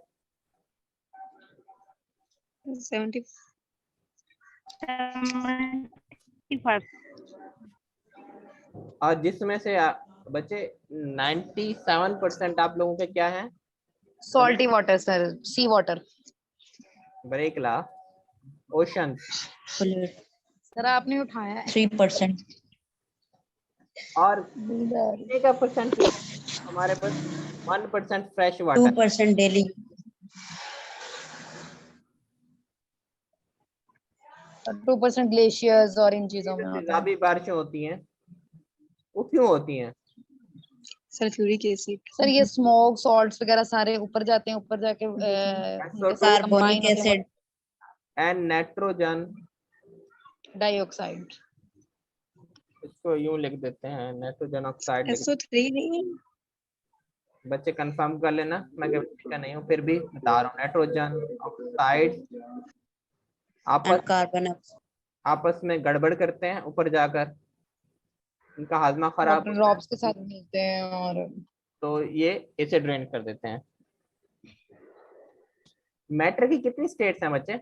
75. 75 और जिसमें से बचे 97% आप लोगों के क्या है? सॉल्टी वाटर सर, सी वाटर। ब्रेकला, ओशन। फ्लूइड सर आपने उठाया है। 3%। और कितने का परसेंट हमारे पास? 1% फ्रेश वाटर। 2% डेली। 2% ग्लेशियर्स और इन चीजों में होता है। तेजाबी बारिशें होती हैं, वो क्यों होती हैं? Sulfuric acid. सर ये स्मोक सॉल्ट्स वगैरह सारे ऊपर जाते हैं, ऊपर जाके carbonic acid. And nitrogen. Dioxide. इसको यूं लिख देते हैं, नाइट्रोजन ऑक्साइड। SO3 नहीं है? बच्चे कंफर्म कर लेना, मैं केमिस्ट्री का नहीं हूँ फिर भी बता रहा हूँ। Nitrogen oxide and carbon. आपस में गड़बड़ करते हैं, ऊपर जाकर इनका हाजमा खराब वाटर होता है, ड्रॉप्स के साथ मिलते हैं और तो ये एसिड ड्रेन कर देते हैं। मैटर की कितनी स्टेट्स हैं बच्चे?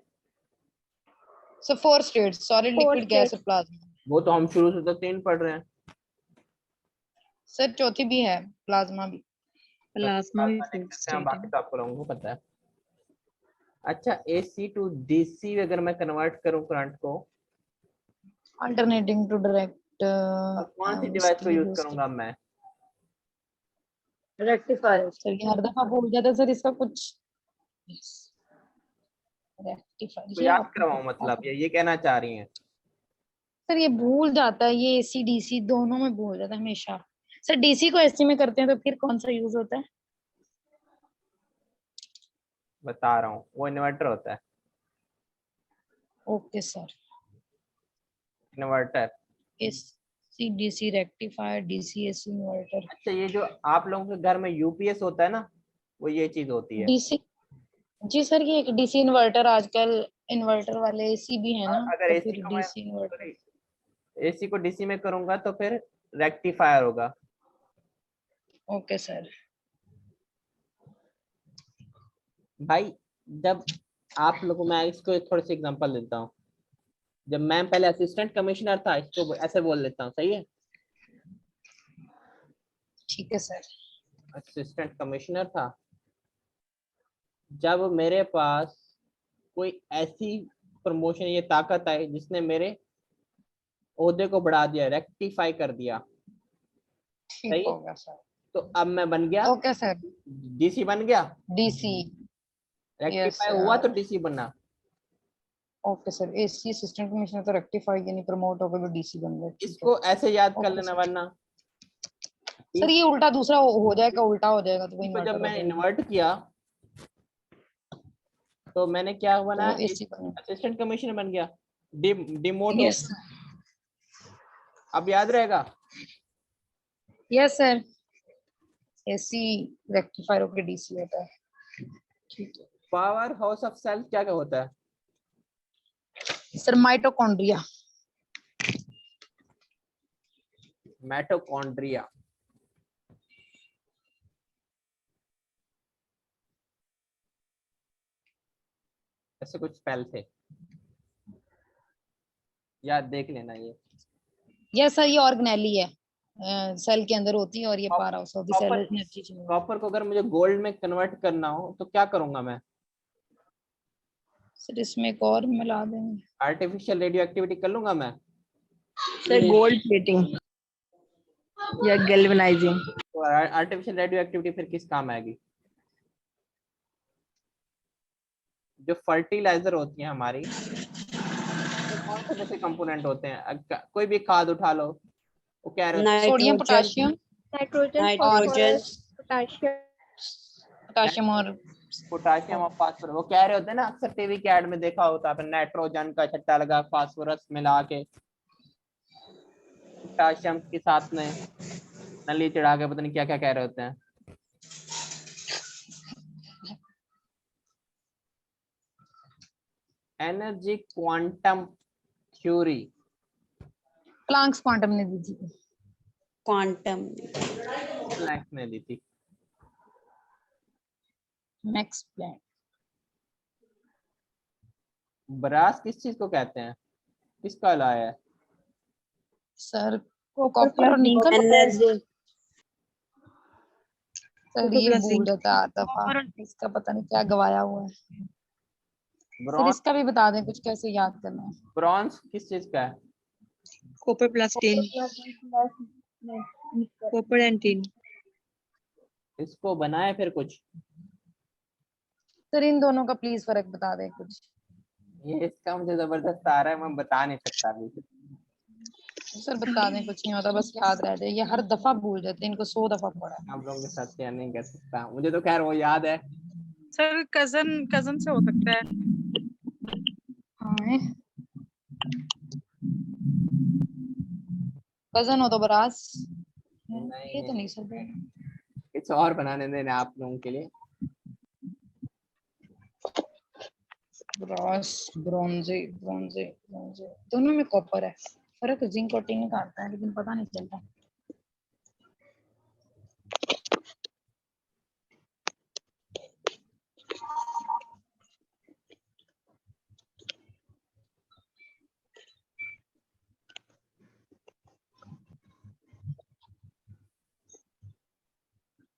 Sir 4 states, solid, liquid, gas और प्लाज्मा। वो तो हम शुरू से तो 3 पढ़ रहे हैं। सर चौथी भी है, प्लाज्मा भी। Plasma भी लिख fourth देते हैं, state बाकी है. तो आपको लोगों को पता है। अच्छा, AC टू DC अगर मैं कन्वर्ट करूं करंट को, अल्टरनेटिंग टू डायरेक्ट तो कौन सी डिवाइस को यूज करूंगा मैं? रेक्टिफायर। सर ये हर दफा भूल जाता है सर इसका कुछ। रेक्टिफायर तो ये याद आप करवाऊं, मतलब ये कहना चाह रही हैं? सर ये भूल जाता है, ये AC DC दोनों में भूल जाता है हमेशा। सर DC को AC में करते हैं तो फिर कौन सा यूज होता है? बता रहा हूँ, वो इन्वर्टर होता है। Okay sir. Inverter. AC DC rectifier, DC AC inverter. अच्छा, ये जो आप लोगों के घर में UPS होता है ना, वो ये चीज होती है। DC जी सर, ये एक DC इन्वर्टर, आजकल इन्वर्टर वाले AC भी है ना, अगर तो AC फिर को मैं DC इन्वर्टर। AC को DC में करूंगा तो फिर रेक्टिफायर होगा। Okay sir. भाई, जब आप लोगों, मैं इसको थोड़ी सी एग्जांपल देता हूँ। जब मैं पहले असिस्टेंट कमिश्नर था, इसको ऐसे बोल लेता हूँ, सही है? ठीक है सर। असिस्टेंट कमिश्नर था, जब मेरे पास कोई ऐसी प्रमोशन, ये ताकत आई जिसने मेरे ओहदे को बढ़ा दिया, रेक्टिफाई कर दिया, ठीक सही है? होगा सर। तो अब मैं बन गया ओके सर। DC, बन गया। DC। यस रेक्टिफाई हुआ तो सर। DC बना। Okay sir, AC assistant commissioner तो रेक्टिफाई यानी प्रमोट होकर तो DC बन गया। ठीक है इसको ऐसे याद कर ओके लेना, सर। वरना सर ये उल्टा दूसरा हो जाएगा, उल्टा हो जाएगा तो वो इसको जब इन्वर्टर हो मैं जाएगा, इन्वर्ट किया तो मैंने क्या तो बना, वो AC बनेगा। असिस्टेंट कमिश्नर बन गया। डिमोट हो, यस अब याद रहेगा। Yes sir. AC रेक्टिफायर होकर DC होता है। ठीक है पावर हाउस ऑफ सेल क्या क्या होता है? सर। माइटोकॉन्ड्रिया। माइटोकॉन्ड्रिया। ऐसे कुछ स्पेल थे। या देख लेना ये। यस सर, ये ऑर्गेनेली है, सेल के अंदर होती है, और ये कॉप- पारा होती कॉपर सेल इतनी अच्छी चीज है। कॉपर को अगर मुझे गोल्ड में कन्वर्ट करना हो तो क्या करूंगा मैं? सर इसमें एक और मिला देंगे। आर्टिफिशियल रेडियो एक्टिविटी कर लूंगा मैं? सर गोल्ड प्लेटिंग या गैल्वेनाइजिंग। तो आर्टिफिशियल रेडियो एक्टिविटी फिर किस काम आएगी? जो फर्टिलाइजर होती है हमारी, तो कौन से जैसे कंपोनेंट होते हैं? कोई भी खाद उठा लो, वो कह रहे होते हैं sodium, nitrogen, potassium, nitrogen, nitrogen, potassium और पोटाशियम और फास्फोरस। वो कह रहे होते हैं ना, अक्सर टीवी के ऐड में देखा होता है आपने, नाइट्रोजन का छट्टा लगा फास्फोरस मिला के, पोटाशियम के साथ में नली चढ़ा के, पता नहीं क्या क्या कह रहे होते हैं। Energy quantum theory Planck's quantum ने दी थी। क्वांटम, प्लैंक ने दी थी। Max Planck. ब्रास किस चीज को कहते हैं? किसका लाया है? सर कॉपर और निकल। एनर्जी, सर ये भूल जाता है दफा, इसका पता नहीं क्या गवाया हुआ है। सर ब्रॉन्ज इसका भी बता दें कुछ, कैसे याद करना है। ब्रॉन्ज किस चीज का है? Copper plus tin. Copper and tin. इसको बनाए फिर कुछ? सर इन दोनों का प्लीज फर्क बता दें कुछ। ये इसका मुझे जबरदस्त आ रहा है, मैं बता नहीं सकता अभी। सर बता दें, कुछ नहीं होता, बस याद रह जाए। ये हर दफा भूल जाते हैं, इनको 100 दफा पढ़ा है। आप लोगों के साथ शेयर नहीं कर सकता, मुझे तो खैर वो याद है। सर कजन से हो सकता है। हाँ कजन हो तो बरास, ये तो नहीं सर। कुछ और बनाने देना आप लोगों के लिए। ब्रॉस, ब्रोंजे ब्रोंजे ब्रोंजे दोनों में कॉपर है। फर्क जिंक और टिन का आता है, लेकिन पता नहीं चलता।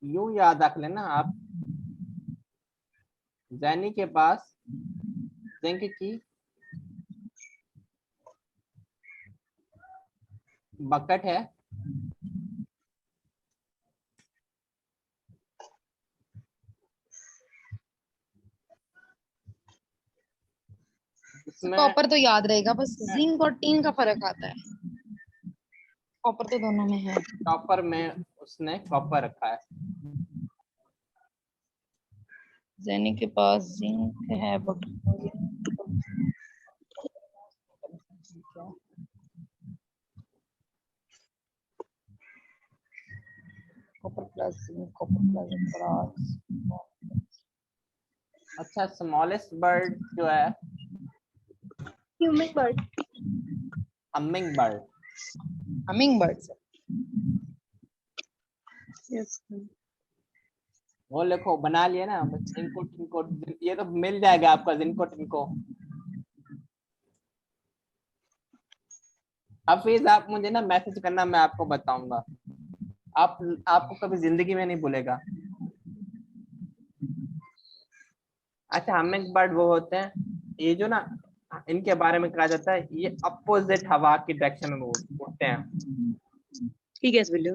यूं याद रख लेना आप, जैनी के पास जिंक की बकेट है, इसमें कॉपर तो याद रहेगा, बस जिंक और टिन का फर्क आता है। कॉपर तो दोनों में है। कॉपर में उसने कॉपर रखा है। जैनी के पास जिंक है but copper plus zinc, copper plus Bros. अच्छा, स्मॉलेस्ट बर्ड जो है, human bird. Humming bird. Humming bird वो लिखो, बना लिया ना, बस जिनको टिनको, ये तो मिल जाएगा आपका जिनको टिनको। हफीज आप मुझे ना मैसेज करना, मैं आपको बताऊंगा। आपको कभी जिंदगी में नहीं भूलेगा। अच्छा, हमिंग बर्ड वो होते हैं, ये जो ना, इनके बारे में कहा जाता है ये अपोजिट हवा की डायरेक्शन में उड़ते हैं। ठीक है बोलो।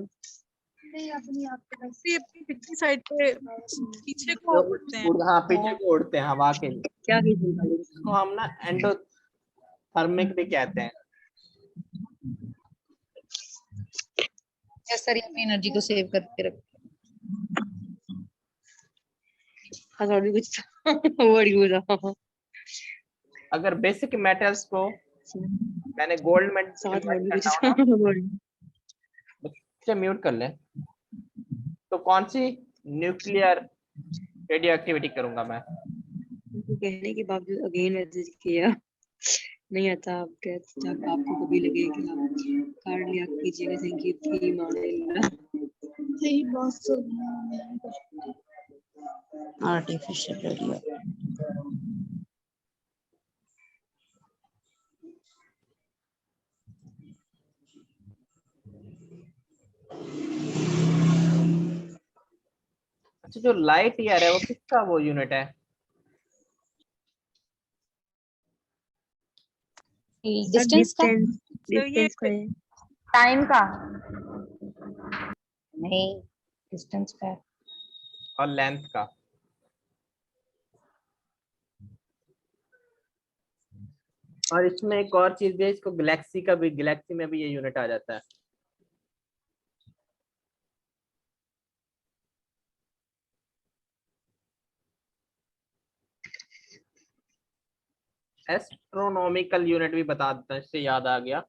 ये अपनी पिछली साइड पे पीछे को उड़ते हैं। हाँ, पीछे को उड़ते हैं हवा के लिए। क्या इसको हम ना एंडोथर्मिक भी कहते हैं। सर अपनी एनर्जी को सेव करके रखो। कुछ वर्ड यूज रहा। अगर बेसिक मेटल्स को मैंने गोल्ड में साथ convert वर्ड करना हो ना, कुछ बच्चे म्यूट कर ले, तो कौन सी न्यूक्लियर रेडियो एक्टिविटी करूंगा मैं? कहने के बावजूद अगेन मैसेज किया नहीं आता। आपके आपको कभी लगे कि आप कार्ड लिया कीजिएगा, थैंक यू थी माने सही बात आर्टिफिशियल रेडियो, अच्छा, जो लाइट ईयर है वो किसका वो यूनिट है? डिस्टेंस तो ये डिस्टेंस का है। टाइम का नहीं, डिस्टेंस का है। और लेंथ का? और इसमें एक और चीज भी है, इसको गैलेक्सी का भी, गैलेक्सी में भी ये यूनिट आ जाता है। एस्ट्रोनॉमिकल यूनिट भी बता देता हूं, इससे याद आ गया।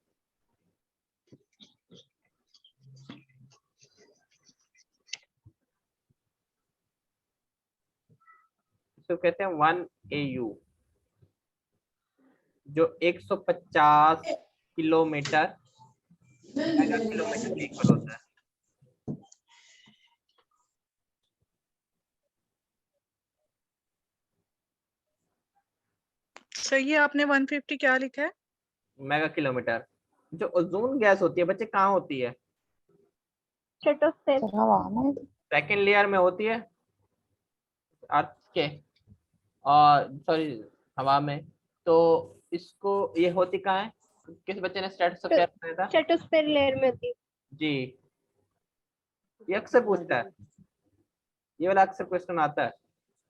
इसको कहते हैं 1 AU, जो 150 किलोमीटर मेगा किलोमीटर इक्वल होता है। सही है, आपने 150 क्या लिखा है? Mega kilometre. जो ओजोन गैस होती है बच्चे कहाँ होती है? स्ट्रेटोस्फेयर। हवा में। सेकेंड लेयर में होती है अर्थ के, और सॉरी हवा में। तो इसको ये होती कहाँ है? किस बच्चे ने स्ट्रेटोस्फेयर पढ़ा था? स्ट्रेटोस्फेयर लेयर में होती है। जी, ये अक्सर पूछता है, ये वाला अक्सर क्वेश्चन आता है।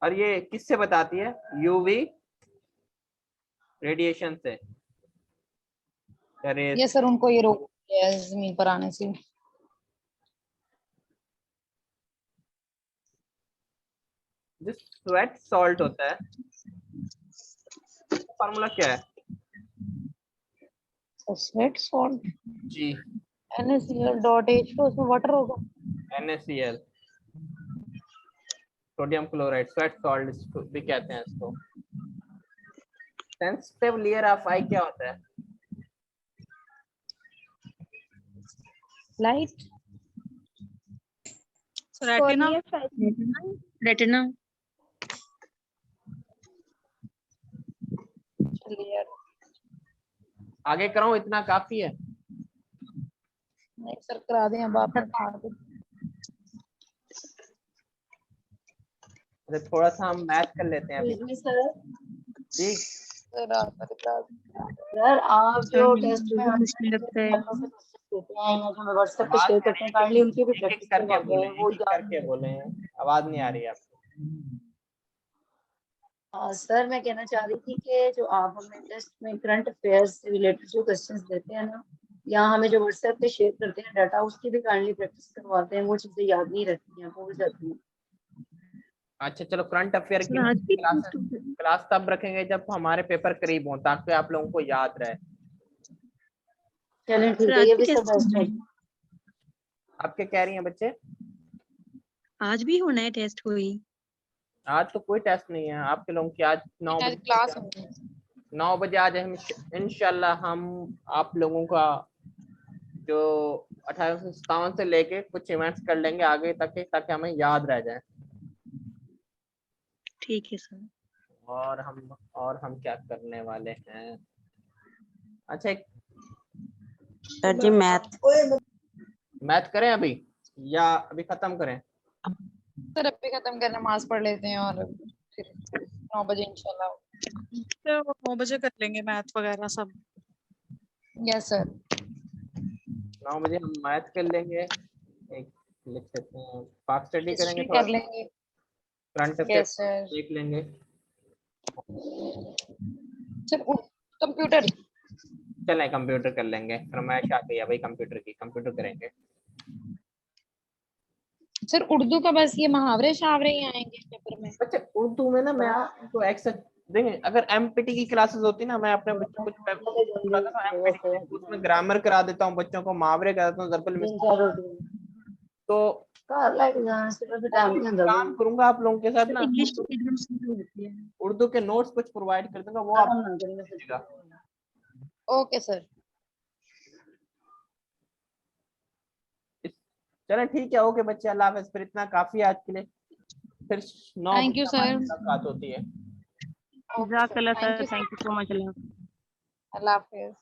और ये किससे बताती है? यूवी रेडिएशन से। ये सर उनको ये रोक दिया है जमीन पर आने से। जो स्वेट सॉल्ट होता है, फॉर्मूला क्या है? स्वेट सॉल्ट जी, NaCl.H2, उसमें वाटर होगा। NaCl, sodium chloride, sweat salt भी कहते हैं इसको। सेंसिटिव लेयर ऑफ आई क्या होता है? लाइट। रेटिना। रेटिना। आगे कराऊं, इतना काफी है? नहीं सर करा दें, अब आप बता दें। अरे थोड़ा सा हम मैथ कर लेते हैं अभी। सर जी सर आप बता दें। सर आप जो मुझे टेस्ट में मुश्किल लगता है। देते हैं या जो व्हाट्सएप पे आवाज शेयर करते हैं, काइंडली उनकी भी एक एक प्रैक्टिस करके करवा बोले, दें, वो एक एक करके बोले, आवाज नहीं आ रही है आपको। सर मैं कहना चाह रही थी कि जो आप हमें टेस्ट में करंट अफेयर्स से रिलेटेड जो क्वेश्चंस देते हैं ना, या हमें जो व्हाट्सएप पे शेयर करते हैं डाटा, उसकी भी काइंडली प्रैक्टिस करवाते हैं। वो चीजें याद नहीं रहती हैं, भूल जाती हैं। अच्छा चलो, करंट अफेयर की सर आज भी क्लास तब रखेंगे जब हमारे पेपर करीब हों, ताकि आप लोगों को याद रहे। चलें ठीक सर है, आज ये भी भी सब टेस्ट बेस्ट होना है। है। आप क्या कह रही हैं बच्चे? आज भी होना है टेस्ट कोई? आज तो कोई टेस्ट नहीं है आपके लोगों की। आज 9 आज बजे क्लास होगी। 9 बजे आज हम इंशाल्लाह हम आप लोगों का जो 1857 से लेके कुछ इवेंट्स कर लेंगे आगे तक, ताकि हमें याद रह जाए। ठीक है सर। और हम क्या करने वाले हैं? अच्छा सर जी मैथ करें अभी या अभी खत्म करें? सर अभी खत्म कर, नमाज पढ़ लेते हैं और फिर 9 बजे इंशाल्लाह। तो 9 बजे कर लेंगे मैथ वगैरह सब। Yes sir. 9 बजे हम मैथ कर लेंगे, एक लिख सकते हैं, पाक स्टडी करेंगे, हिस्ट्री थोड़ा कर लेंगे। Current affair yes sir. देख लेंगे। Sir computer. चलें कंप्यूटर कर लेंगे, फरमाइश आ गई है भाई कंप्यूटर की, कंप्यूटर करेंगे। सर उर्दू का बस ये मुहावरे शावरे ही आएंगे पेपर में। अच्छा उर्दू में ना मैं आपको एक्सेस देंगे, अगर एमपीटी की क्लासेस होती ना, मैं अपने बच्चों को पढ़ाता था एमपीटी, उसमें ग्रामर करा देता हूँ बच्चों को, मुहावरे कराता हूँ, ज़रबल मिसाल। तो काम करूंगा आप लोगों के साथ ना, इंग्लिश की एकदम शुरू होती है। उर्दू के नोट्स कुछ प्रोवाइड कर दूंगा, वो आप कीजिएगा। Okay sir. चलें ठीक है, ओके बच्चे, अल्लाह हाफिज। फिर इतना काफी आज के लिए, फिर 9 थैंक बजे यू हमारी सर। मुलाकात होती है। जज़ाकल्लाह thank sir, you thank you so much. अल्लाह हाफिज।